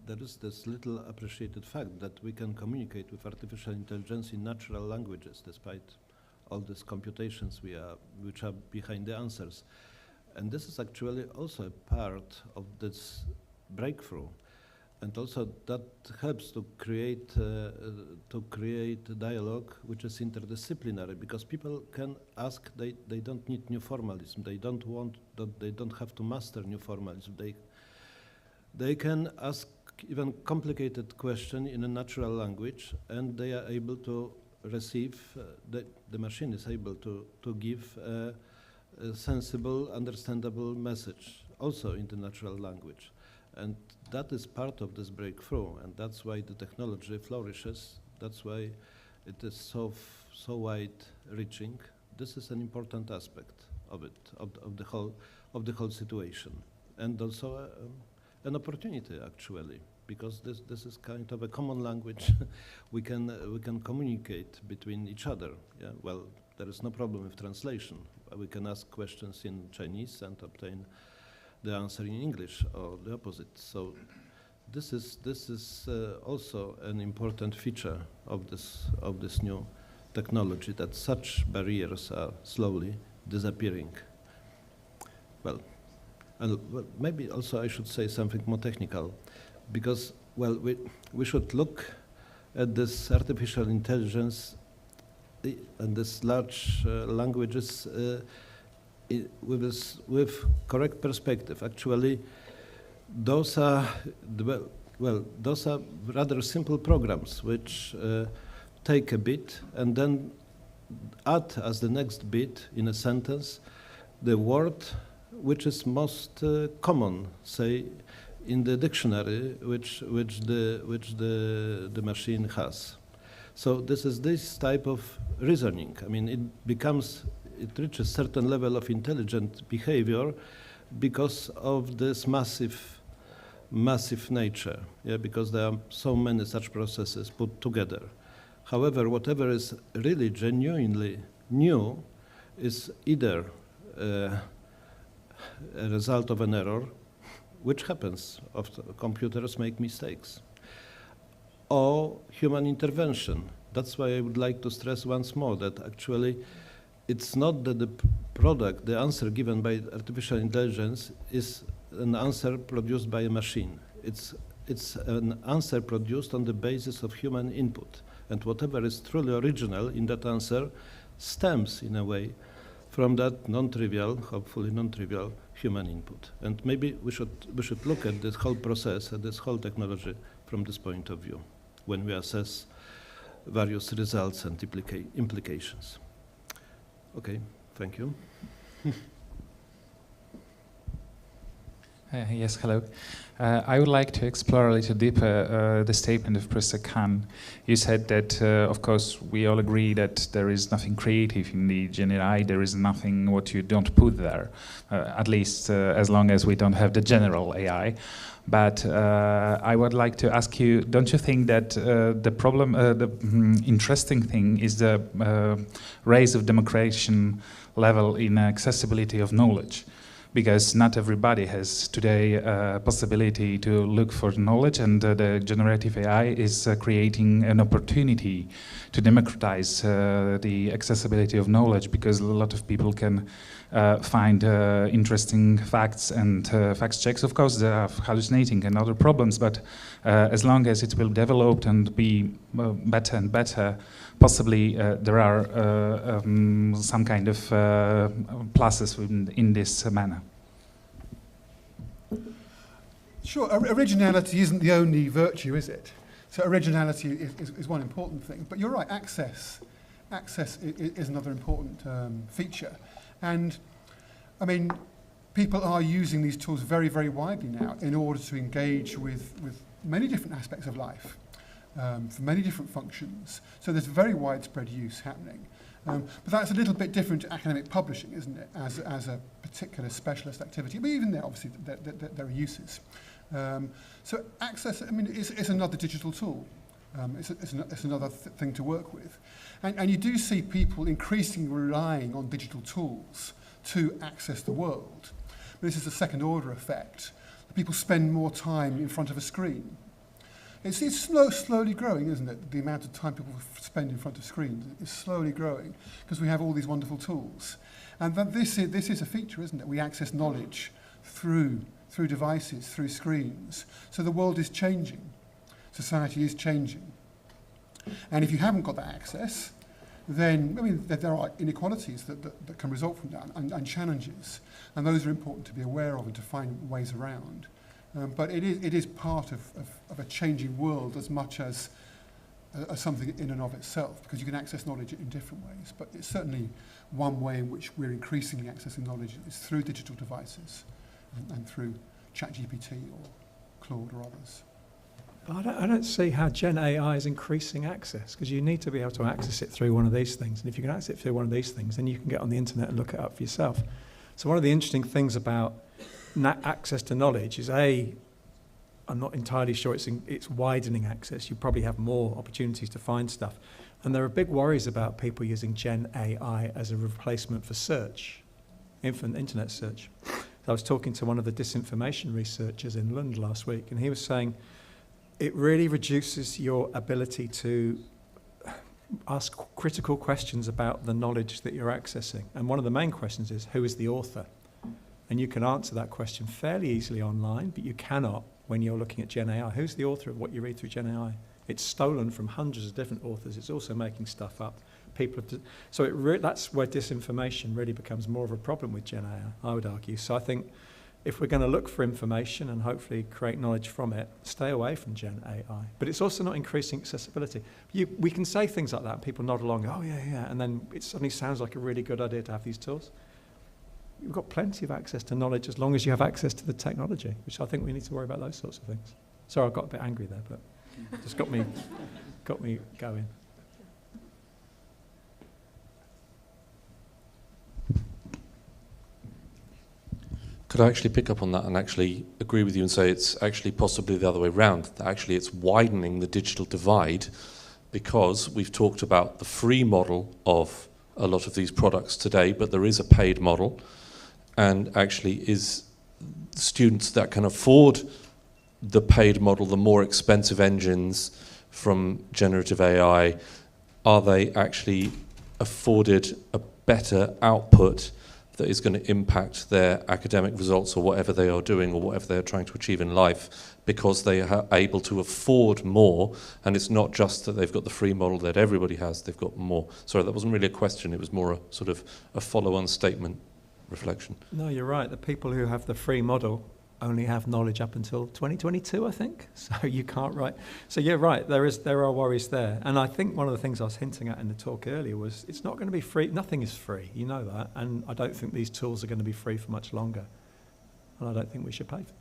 Speaker 2: there is this little appreciated fact that we can communicate with artificial intelligence in natural languages, despite all these computations which are behind the answers. And this is actually also a part of this breakthrough. And also that helps to create a dialogue which is interdisciplinary, because people can ask, they don't need new formalism, they don't have to master new formalism. They can ask even complicated question in a natural language, and they are able to receive, the machine is able to give a sensible, understandable message, also in the natural language. And that is part of this breakthrough, and that's why the technology flourishes. That's why it is so wide-reaching. This is an important aspect of it, of the whole situation, and also an opportunity actually, because this is kind of a common language. we can communicate between each other. Yeah, well, there is no problem with translation. We can ask questions in Chinese and obtain the answer in English, or the opposite. So this is also an important feature of this new technology, that such barriers are slowly disappearing. Well, maybe also I should say something more technical, because, well, we should look at this artificial intelligence and this large languages with correct perspective. Actually, those are rather simple programs which take a bit and then add as the next bit in a sentence the word which is most common, say, in the dictionary which the machine has. So this is this type of reasoning. I mean, it reaches certain level of intelligent behavior because of this massive nature, yeah, because there are so many such processes put together. However, whatever is really genuinely new is either a result of an error, which happens, computers make mistakes, or human intervention. That's why I would like to stress once more that actually it's not that the answer given by artificial intelligence is an answer produced by a machine. It's an answer produced on the basis of human input. And whatever is truly original in that answer stems, in a way, from that non-trivial, hopefully non-trivial, human input. And maybe we should look at this whole process, at this whole technology from this point of view, when we assess various results and implications. Okay, thank you.
Speaker 6: Yes, hello. I would like to explore a little deeper the statement of Professor Kahn. You said that, of course, we all agree that there is nothing creative in the GenAI. There is nothing what you don't put there, at least as long as we don't have the general AI. But I would like to ask you, don't you think that the problem, the interesting thing is the raise of democratization level in accessibility of knowledge? Because not everybody has today a possibility to look for knowledge, and the generative AI is creating an opportunity to democratize the accessibility of knowledge, because a lot of people can find interesting facts and fact checks. Of course, they are hallucinating and other problems, but as long as it will develop and be better and better, possibly there are some kind of pluses in this manner.
Speaker 3: Sure, originality isn't the only virtue, is it? So originality is one important thing. But you're right, access is another important feature. And, I mean, people are using these tools very, very widely now in order to engage with many different aspects of life, for many different functions. So there's very widespread use happening. But that's a little bit different to academic publishing, isn't it, as a particular specialist activity. But even there, obviously, there are uses. So access, I mean, is another digital tool. It's another thing to work with. And you do see people increasingly relying on digital tools to access the world. But this is a second-order effect. People spend more time in front of a screen. It's slowly growing, isn't it? The amount of time people spend in front of screens is slowly growing because we have all these wonderful tools. And that this is a feature, isn't it? We access knowledge through devices, through screens. So the world is changing. Society is changing. And if you haven't got that access, then, I mean, there are inequalities that can result from that and challenges. And those are important to be aware of and to find ways around. But it is part of a changing world as much as something in and of itself, because you can access knowledge in different ways. But it's certainly one way in which we're increasingly accessing knowledge is through digital devices and through ChatGPT or Claude or others.
Speaker 4: I don't see how GenAI is increasing access, because you need to be able to access it through one of these things. And if you can access it through one of these things, then you can get on the internet and look it up for yourself. So one of the interesting things about access to knowledge is, I'm not entirely sure it's widening access. You probably have more opportunities to find stuff. And there are big worries about people using GenAI as a replacement for search, internet search. I was talking to one of the disinformation researchers in Lund last week, and he was saying it really reduces your ability to ask critical questions about the knowledge that you're accessing. And one of the main questions is, who is the author? And you can answer that question fairly easily online, but you cannot when you're looking at GenAI. Who's the author of what you read through GenAI? It's stolen from hundreds of different authors. It's also making stuff up. That's where disinformation really becomes more of a problem with GenAI, I would argue. So I think if we're going to look for information and hopefully create knowledge from it, stay away from GenAI. But it's also not increasing accessibility. We can say things like that, and people nod along, oh yeah, and then it suddenly sounds like a really good idea to have these tools. You've got plenty of access to knowledge as long as you have access to the technology, which I think we need to worry about those sorts of things. Sorry, I got a bit angry there, but it just got me going.
Speaker 7: Could I actually pick up on that and actually agree with you and say it's actually possibly the other way around, that actually it's widening the digital divide, because we've talked about the free model of a lot of these products today, but there is a paid model, and actually is students that can afford the paid model, the more expensive engines from generative AI, are they actually afforded a better output that is going to impact their academic results or whatever they are doing or whatever they're trying to achieve in life, because they are able to afford more? And it's not just that they've got the free model that everybody has, they've got more. Sorry, that wasn't really a question, it was more a sort of a follow-on statement reflection.
Speaker 4: No, you're right. The people who have the free model only have knowledge up until 2022, I think. So you can't write. So you're right, there are worries there. And I think one of the things I was hinting at in the talk earlier was it's not going to be free. Nothing is free, you know that. And I don't think these tools are going to be free for much longer. And I don't think we should pay for them.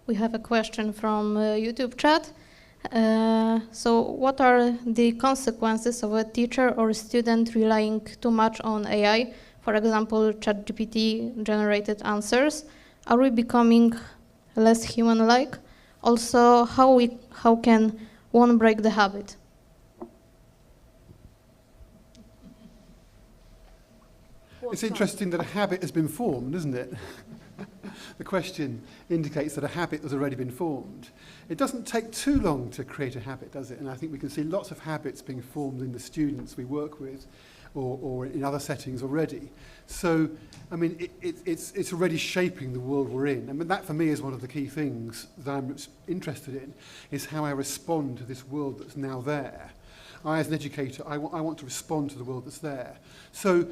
Speaker 8: We have a question from YouTube chat. So what are the consequences of a teacher or a student relying too much on AI? For example, ChatGPT generated answers. Are we becoming less human-like? Also, how can one break the habit?
Speaker 3: It's interesting that a habit has been formed, isn't it? The question indicates that a habit has already been formed. It doesn't take too long to create a habit, does it? And I think we can see lots of habits being formed in the students we work with. or in other settings already. So, I mean, it's already shaping the world we're in. I mean, that for me is one of the key things that I'm interested in, is how I respond to this world that's now there. I, as an educator, I want to respond to the world that's there. So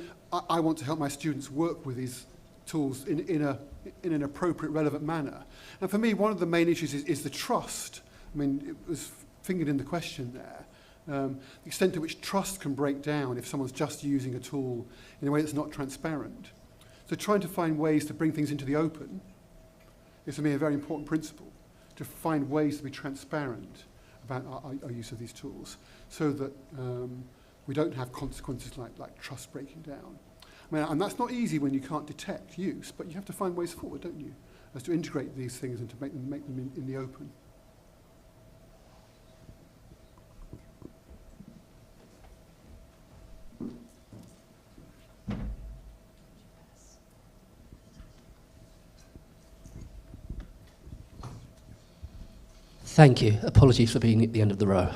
Speaker 3: I want to help my students work with these tools in an appropriate, relevant manner. And for me, one of the main issues is the trust. I mean, it was fingered in the question there. The extent to which trust can break down if someone's just using a tool in a way that's not transparent. So trying to find ways to bring things into the open is for me a very important principle, to find ways to be transparent about our use of these tools so that we don't have consequences like trust breaking down. I mean, and that's not easy when you can't detect use, but you have to find ways forward, don't you, as to integrate these things and to make them in the open.
Speaker 9: Thank you. Apologies for being at the end of the row.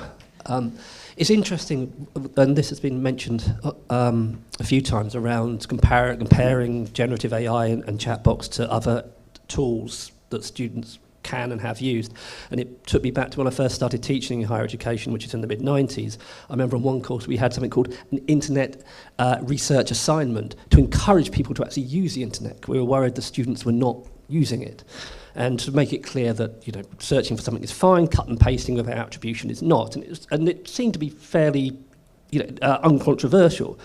Speaker 9: It's interesting, and this has been mentioned a few times, around comparing generative AI and chatbots to other tools that students can and have used. And it took me back to when I first started teaching in higher education, which is in the mid-90s. I remember in one course we had something called an internet research assignment to encourage people to actually use the internet. We were worried the students were not using it. And to make it clear that, you know, searching for something is fine, cut and pasting without attribution is not. And it seemed to be fairly, you know, uncontroversial.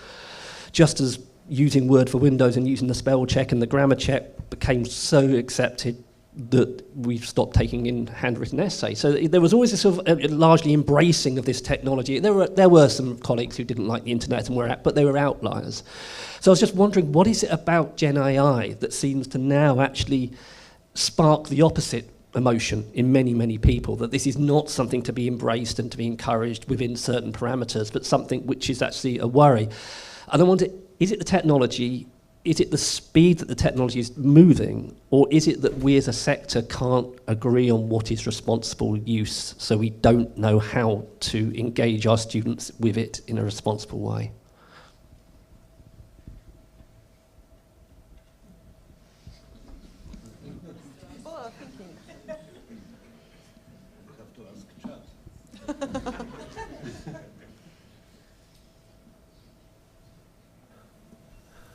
Speaker 9: Just as using Word for Windows and using the spell check and the grammar check became so accepted that we've stopped taking in handwritten essays. So there was always this sort of largely embracing of this technology. There were some colleagues who didn't like the internet but they were outliers. So I was just wondering, what is it about GenAI that seems to now actually spark the opposite emotion in many, many people, that this is not something to be embraced and to be encouraged within certain parameters, but something which is actually a worry? And I wonder, is it the technology, is it the speed that the technology is moving, or is it that we as a sector can't agree on what is responsible use, so we don't know how to engage our students with it in a responsible way?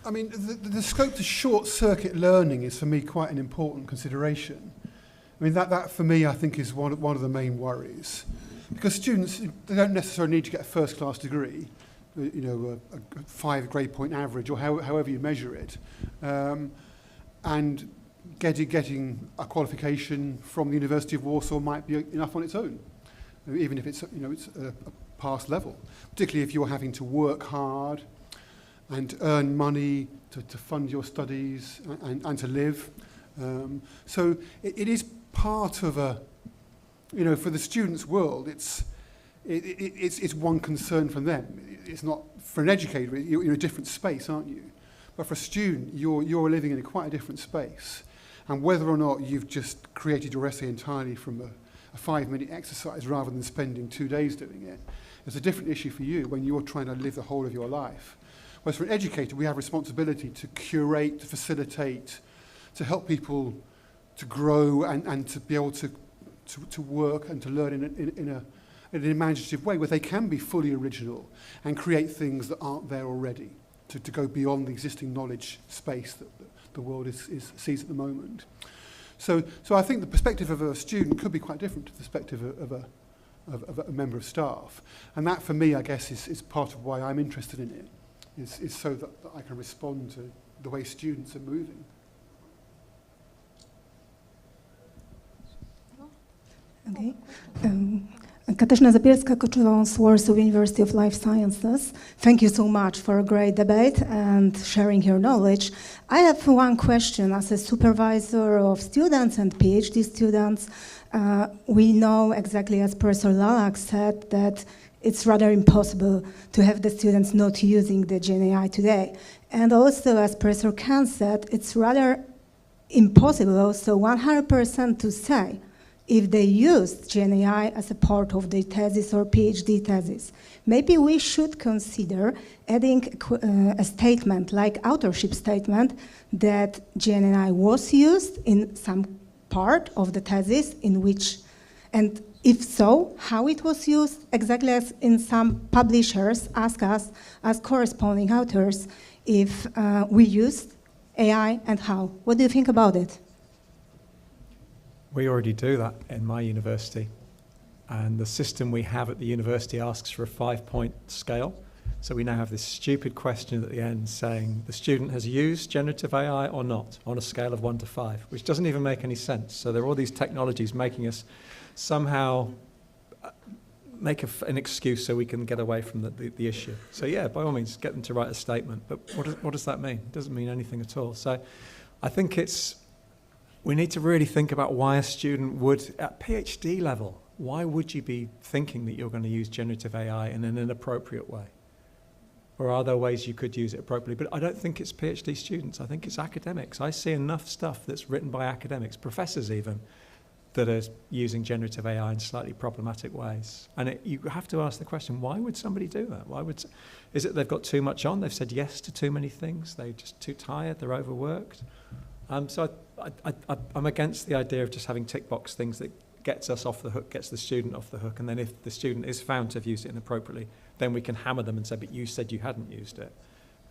Speaker 3: I mean, the scope to short-circuit learning is, for me, quite an important consideration. I mean, that for me, I think, is one of the main worries. Because students, they don't necessarily need to get a first-class degree, you know, a 5 grade point average, or however you measure it. And getting a qualification from the University of Warsaw might be enough on its own, even if it's, you know, it's a past level, particularly if you're having to work hard and earn money to fund your studies and to live. So it is part of a, you know, for the students' world, it's one concern from them. It's not, for an educator, you're in a different space, aren't you? But for a student, you're living in quite a different space. And whether or not you've just created your essay entirely from a 5-minute exercise rather than spending 2 days doing it, is a different issue for you when you're trying to live the whole of your life. Whereas for an educator, we have responsibility to curate, to facilitate, to help people to grow and to be able to work and to learn in an imaginative way where they can be fully original and create things that aren't there already, to go beyond the existing knowledge space that the world sees at the moment. So I think the perspective of a student could be quite different to the perspective of a member of staff. And that, for me, I guess, is part of why I'm interested in it, is so that I can respond to the way students are moving.
Speaker 10: Okay. Katarzyna Zabielska, co-chair of Warsaw University of Life Sciences. Thank you so much for a great debate and sharing your knowledge. I have one question. As a supervisor of students and PhD students, we know exactly, as Professor Lalak said, that it's rather impossible to have the students not using the GenAI today. And also, as Professor Kahn said, it's rather impossible also 100% to say if they used GenAI as a part of their thesis or PhD thesis. Maybe we should consider adding a statement, like authorship statement, that GenAI was used in some part of the thesis in which, and if so, how it was used, exactly as in some publishers ask us as corresponding authors if we used AI and how. What do you think about it?
Speaker 4: We already do that in my university. And the system we have at the university asks for a 5-point scale. So we now have this stupid question at the end saying the student has used generative AI or not on a scale of 1 to 5, which doesn't even make any sense. So there are all these technologies making us somehow make an excuse so we can get away from the issue. So yeah, by all means, get them to write a statement. But what does that mean? It doesn't mean anything at all. So I think we need to really think about why a student would, at PhD level, why would you be thinking that you're going to use generative AI in an inappropriate way? Or are there ways you could use it appropriately? But I don't think it's PhD students. I think it's academics. I see enough stuff that's written by academics, professors even, that are using generative AI in slightly problematic ways. And you have to ask the question, why would somebody do that? Is it they've got too much on? They've said yes to too many things? They're just too tired? They're overworked? So I'm against the idea of just having tick box things that gets us off the hook, gets the student off the hook, and then if the student is found to have used it inappropriately, then we can hammer them and say, but you said you hadn't used it.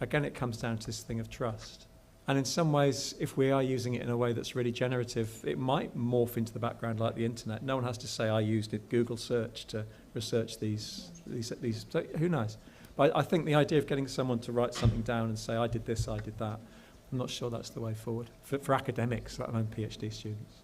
Speaker 4: Again, it comes down to this thing of trust. And in some ways, if we are using it in a way that's really generative, it might morph into the background like the internet. No one has to say, I used it, Google search to research these. So who knows? But I think the idea of getting someone to write something down and say, I did this, I did that, I'm not sure that's the way forward for academics, let alone PhD students.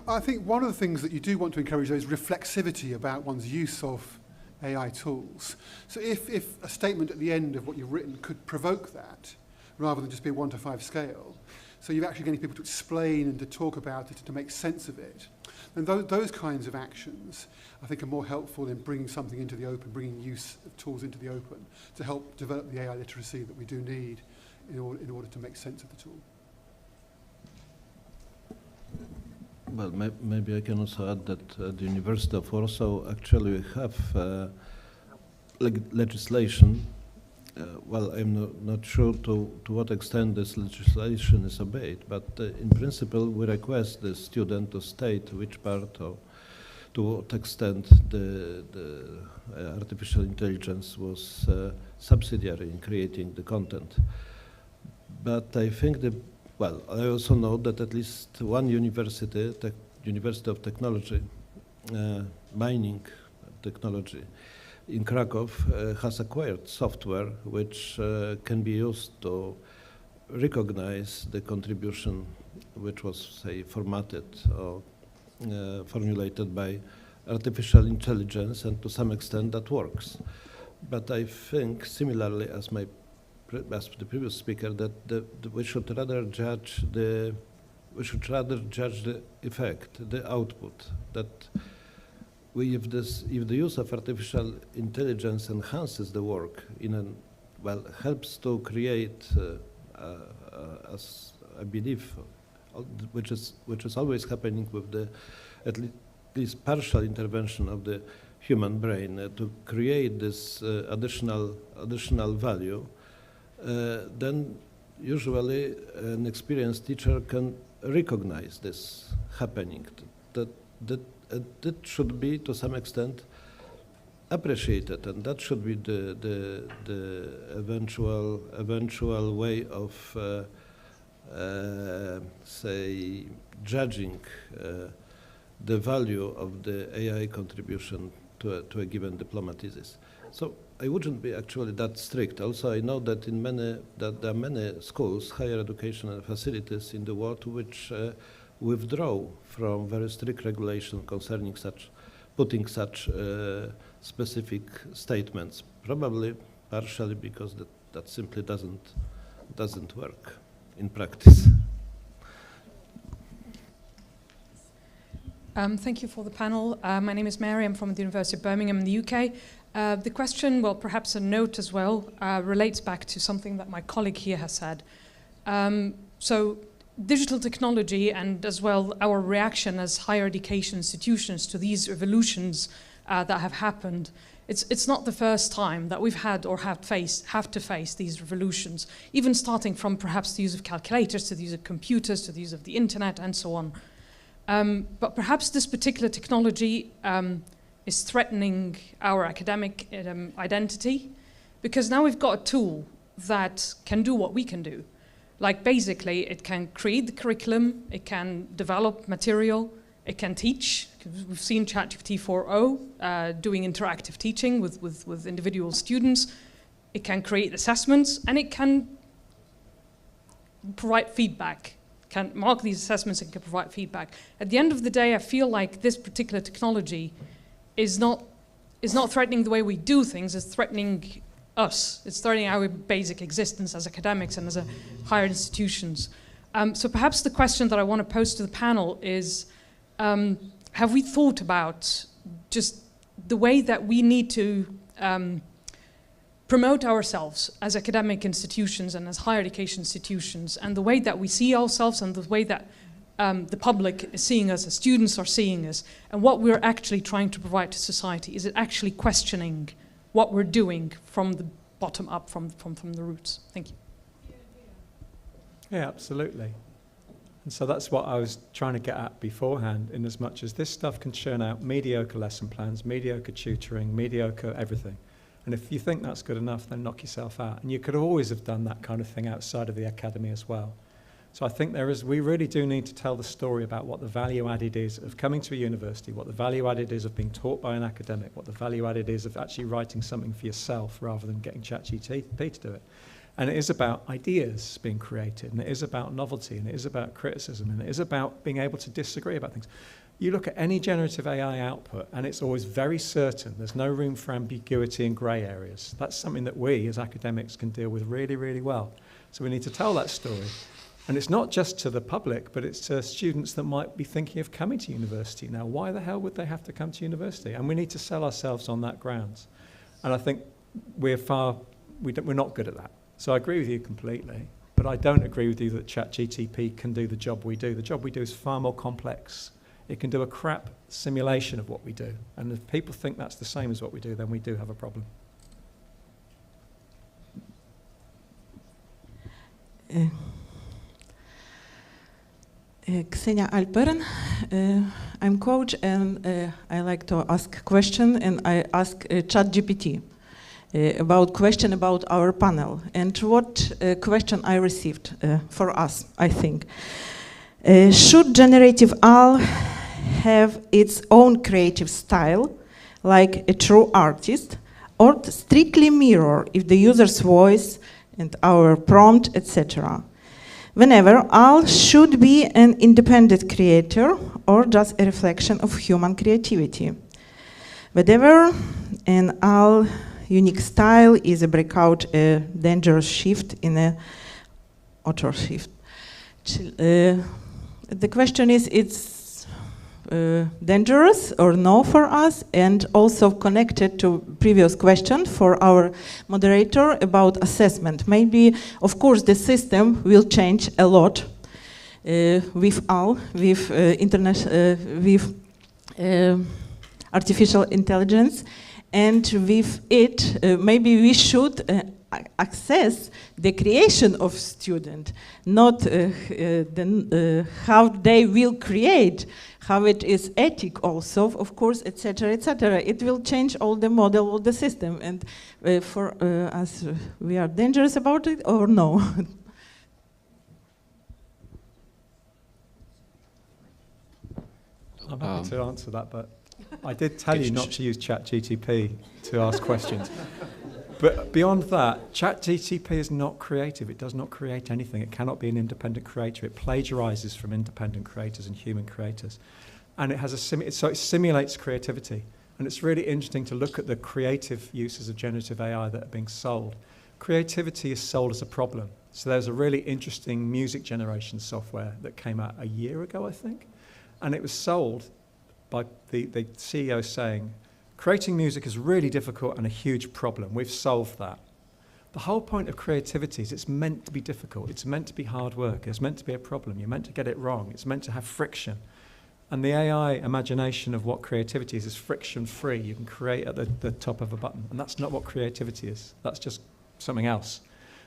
Speaker 3: I think one of the things that you do want to encourage is reflexivity about one's use of AI tools. So if a statement at the end of what you've written could provoke that, rather than just be a 1 to 5 scale, so you're actually getting people to explain and to talk about it and to make sense of it, then those kinds of actions, I think, are more helpful in bringing something into the open, bringing use of tools into the open to help develop the AI literacy that we do need in order to make sense of the tool.
Speaker 2: Well, maybe I can also add that at the University of Warsaw, actually, we have legislation. Well, I'm not sure to what extent this legislation is obeyed, but in principle, we request the student to state which part or to what extent the artificial intelligence was subsidiary in creating the content. But I think well, I also know that at least one university, University of Technology, mining technology in Krakow, has acquired software which can be used to recognize the contribution which was, say, formatted or formulated by artificial intelligence, and to some extent that works. But I think, similarly as the previous speaker, that we should rather judge the effect, the output. That if the use of artificial intelligence enhances the work helps to create, as I believe, which is always happening with the at least partial intervention of the human brain to create this additional value. Then usually an experienced teacher can recognize this happening. That should be to some extent appreciated, and that should be the eventual way of say judging the value of the AI contribution to a given diploma thesis. So I wouldn't be actually that strict. Also, I know that there are many schools, higher educational facilities in the world which withdraw from very strict regulation concerning putting such specific statements. Probably partially because that simply doesn't work in practice.
Speaker 11: Thank you for the panel. My name is Mary. I'm from the University of Birmingham in the UK. The question, well, perhaps a note as well, relates back to something that my colleague here has said. So digital technology and as well our reaction as higher education institutions to these revolutions that have happened. It's not the first time that we've had or have to face these revolutions, even starting from perhaps the use of calculators to the use of computers to the use of the internet and so on. But perhaps this particular technology is threatening our academic identity, because now we've got a tool that can do what we can do. Like basically it can create the curriculum, it can develop material, it can teach. We've seen ChatGPT 4.0 doing interactive teaching with individual students. It can create assessments and it can provide feedback, can mark these assessments and can provide feedback. At the end of the day, I feel like this particular technology is not threatening the way we do things, it's threatening us. It's threatening our basic existence as academics and as higher institutions. So perhaps the question that I want to pose to the panel is, have we thought about just the way that we need to promote ourselves as academic institutions and as higher education institutions, and the way that we see ourselves and the way that the public is seeing us, as students are seeing us, and what we're actually trying to provide to society? Is it actually questioning what we're doing from the bottom up, from the roots? Thank you.
Speaker 4: Yeah, absolutely. And so that's what I was trying to get at beforehand, in as much as this stuff can churn out mediocre lesson plans, mediocre tutoring, mediocre everything. And if you think that's good enough, then knock yourself out. And you could always have done that kind of thing outside of the academy as well. So I think we really do need to tell the story about what the value added is of coming to a university, what the value added is of being taught by an academic, what the value added is of actually writing something for yourself rather than getting ChatGPT to do it. And it is about ideas being created, and it is about novelty, and it is about criticism, and it is about being able to disagree about things. You look at any generative AI output, and it's always very certain. There's no room for ambiguity and grey areas. That's something that we, as academics, can deal with really, really well. So we need to tell that story. And it's not just to the public, but it's to students that might be thinking of coming to university. Now, why the hell would they have to come to university? And we need to sell ourselves on that grounds. And I think we're not good at that. So I agree with you completely, but I don't agree with you that ChatGPT can do the job we do. The job we do is far more complex. It can do a crap simulation of what we do. And if people think that's the same as what we do, then we do have a problem.
Speaker 12: Ksenia Alpern. I'm coach and I like to ask question, and I ask ChatGPT about question about our panel, and what question I received for us, I think. Should generative AI have its own creative style, like a true artist, or strictly mirror if the user's voice and our prompt, etc.? Whenever all should be an independent creator or just a reflection of human creativity. Whatever an all unique style is a breakout, a dangerous shift in a authorship. The question is, it's dangerous or no for us, and also connected to previous question for our moderator about assessment. Maybe, of course, the system will change a lot with artificial intelligence, and with it, maybe we should access the creation of student, not how they will create, how it is ethic also, of course, etc., etc. It will change all the model of the system, and for us, we are dangerous about it or no?
Speaker 4: I'm happy to answer that, but I did tell you not to use ChatGPT to ask questions. But beyond that, ChatGPT is not creative. It does not create anything. It cannot be an independent creator. It plagiarizes from independent creators and human creators. And it has so it simulates creativity. And it's really interesting to look at the creative uses of generative AI that are being sold. Creativity is sold as a problem. So there's a really interesting music generation software that came out a year ago, I think. And it was sold by the CEO saying, creating music is really difficult and a huge problem. We've solved that. The whole point of creativity is it's meant to be difficult. It's meant to be hard work. It's meant to be a problem. You're meant to get it wrong. It's meant to have friction. And the AI imagination of what creativity is friction-free. You can create at the top of a button. And that's not what creativity is. That's just something else.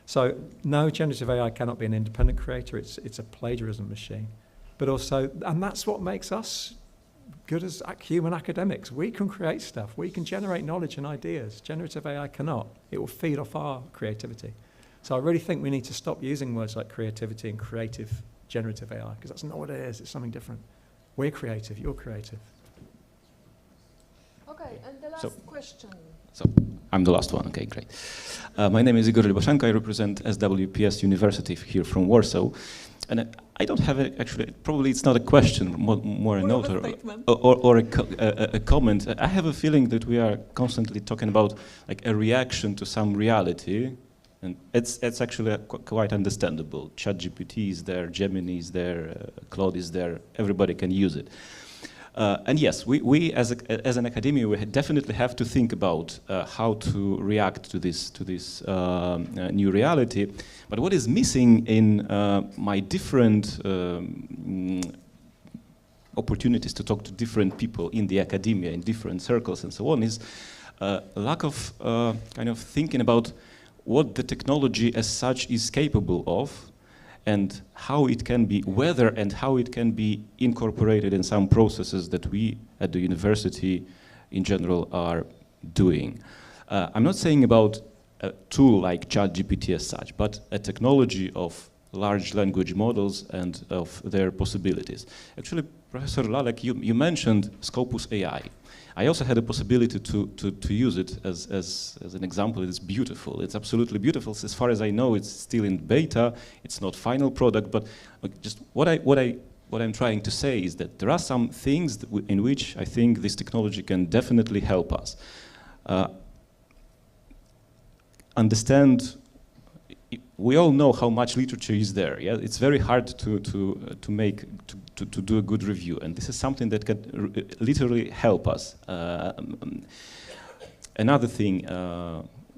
Speaker 4: So no, generative AI cannot be an independent creator. It's a plagiarism machine. But also, and that's what makes us good as human academics. We can create stuff. We can generate knowledge and ideas. Generative AI cannot. It will feed off our creativity. So I really think we need to stop using words like creativity and creative generative AI, because that's not what it is. It's something different. We're creative. You're creative.
Speaker 1: Okay, and the last question.
Speaker 13: So I'm the last one. Okay, great. My name is Igor Lubashenko. I represent SWPS University here from Warsaw. And I don't have actually, probably it's not a question, more a note or a comment. I have a feeling that we are constantly talking about like a reaction to some reality, and it's actually quite understandable. ChatGPT is there, Gemini is there, Claude is there, everybody can use it. And yes, we as an academia, we definitely have to think about how to react to this new reality. But what is missing in my different opportunities to talk to different people in the academia, in different circles and so on, is a lack of kind of thinking about what the technology as such is capable of, and how it can be, whether and how it can be incorporated in some processes that we at the university in general are doing. I'm not saying about a tool like ChatGPT as such, but a technology of large language models and of their possibilities. Actually, Professor Lalak, you mentioned Scopus AI. I also had a possibility to use it as an example. It's beautiful. It's absolutely beautiful. As far as I know, it's still in beta. It's not final product, but just what I'm trying to say is that there are some things in which I think this technology can definitely help us understand. We all know how much literature is there. Yeah, it's very hard to do a good review, and this is something that can literally help us. Another thing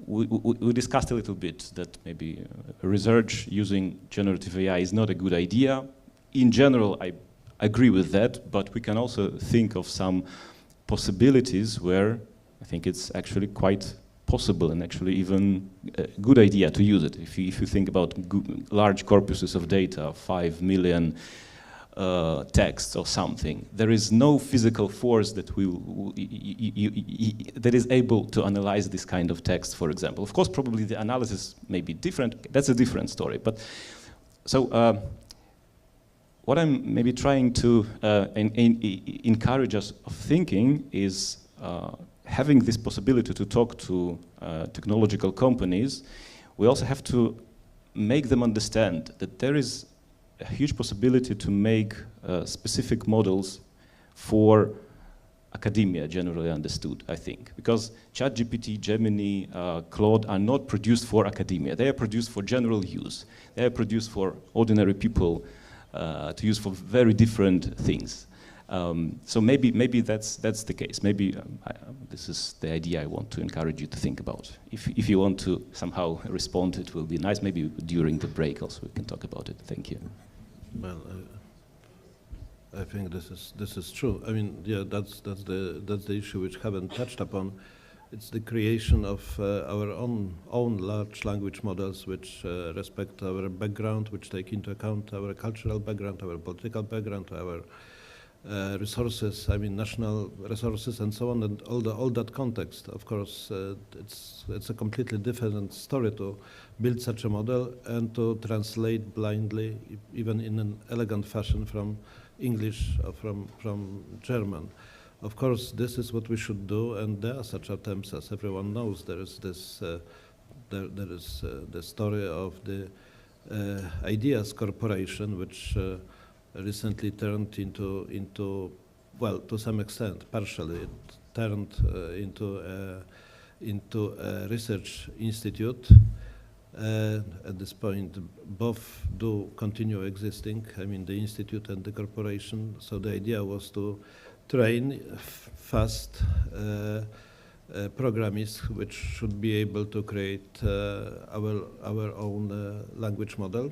Speaker 13: we discussed a little bit, that maybe research using generative AI is not a good idea. In general, I agree with that, but we can also think of some possibilities where I think it's actually quite possible and actually even a good idea to use it. If you think about large corpuses of data, 5 million texts or something, there is no physical force that that is able to analyze this kind of text, for example. Of course, probably the analysis may be different. That's a different story. But so what I'm maybe trying to encourage us of thinking is having this possibility to talk to technological companies. We also have to make them understand that there is a huge possibility to make specific models for academia, generally understood, I think. Because ChatGPT, Gemini, Claude are not produced for academia. They are produced for general use. They are produced for ordinary people to use for very different things. So maybe that's the case. Maybe this is the idea I want to encourage you to think about. If you want to somehow respond, it will be nice. Maybe during the break also we can talk about it. Thank you.
Speaker 2: Well, I think this is true. I mean, yeah, that's the issue which haven't touched upon. It's the creation of our own large language models which respect our background, which take into account our cultural background, our political background, our resources, I mean national resources and so on, and all that context. Of course, it's a completely different story to build such a model and to translate blindly, even in an elegant fashion, from English or from German. Of course, this is what we should do, and there are such attempts, as everyone knows. There is this, there is the story of the Ideas Corporation, which recently turned into, well, to some extent, partially, it turned into a research institute. At this point, both do continue existing, I mean, the institute and the corporation. So the idea was to train fast programists which should be able to create our own language model.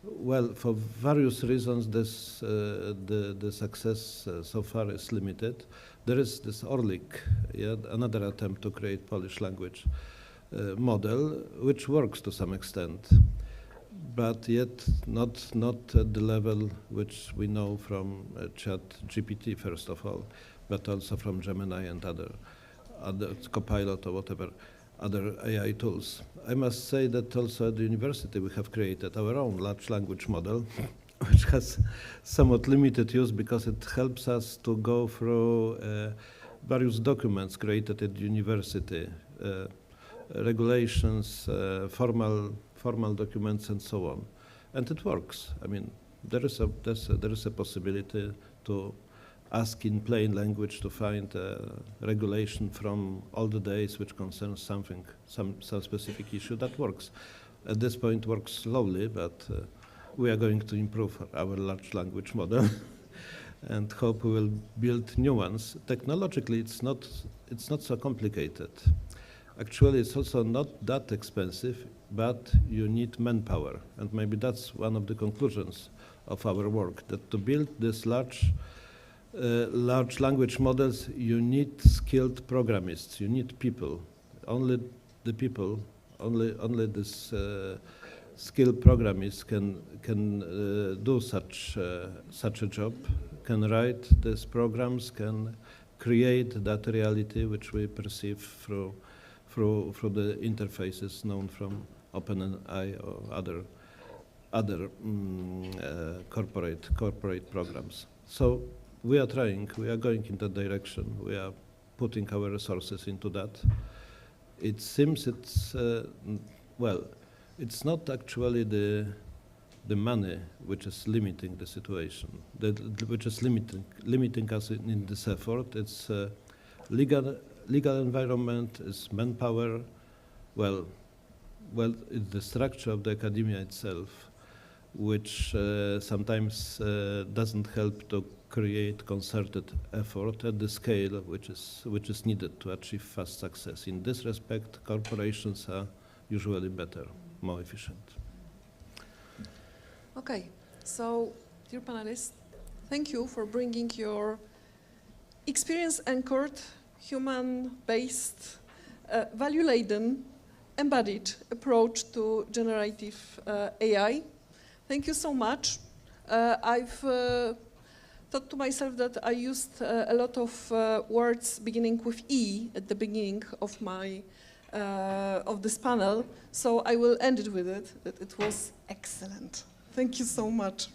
Speaker 2: Well, for various reasons, the success so far is limited. There is this Orlik, another attempt to create Polish language model, which works to some extent, but yet not at the level which we know from ChatGPT, first of all, but also from Gemini and other Copilot or whatever other AI tools. I must say that also at the university we have created our own large language model, which has somewhat limited use because it helps us to go through various documents created at the university, regulations, formal documents, and so on, and it works. I mean, there is a possibility to ask in plain language to find a regulation from all the days which concerns some specific issue. That works. At this point, works slowly, but we are going to improve our large language model and hope we will build new ones. Technologically, it's not so complicated. Actually, it's also not that expensive, but you need manpower, and maybe that's one of the conclusions of our work, that to build this large language models, you need skilled programists, you need people. Only the people, only this skilled programists can do such a job, can write these programs, can create that reality which we perceive through the interfaces known from OpenAI or other corporate programs. So we are trying, we are going in that direction. We are putting our resources into that. It seems it's, well, it's not actually the money which is limiting the situation, which is limiting us in this effort. It's legal environment, it's manpower, well, it's the structure of the academia itself, which sometimes doesn't help to create concerted effort at the scale which is needed to achieve fast success. In this respect, corporations are usually better, more efficient.
Speaker 1: Okay, so dear panelists, thank you for bringing your experience-anchored, human-based, value-laden, embodied approach to generative AI. Thank you so much. I've thought to myself that I used a lot of words beginning with E at the beginning of my of this panel, so I will end it with it, that it was excellent. Thank you so much.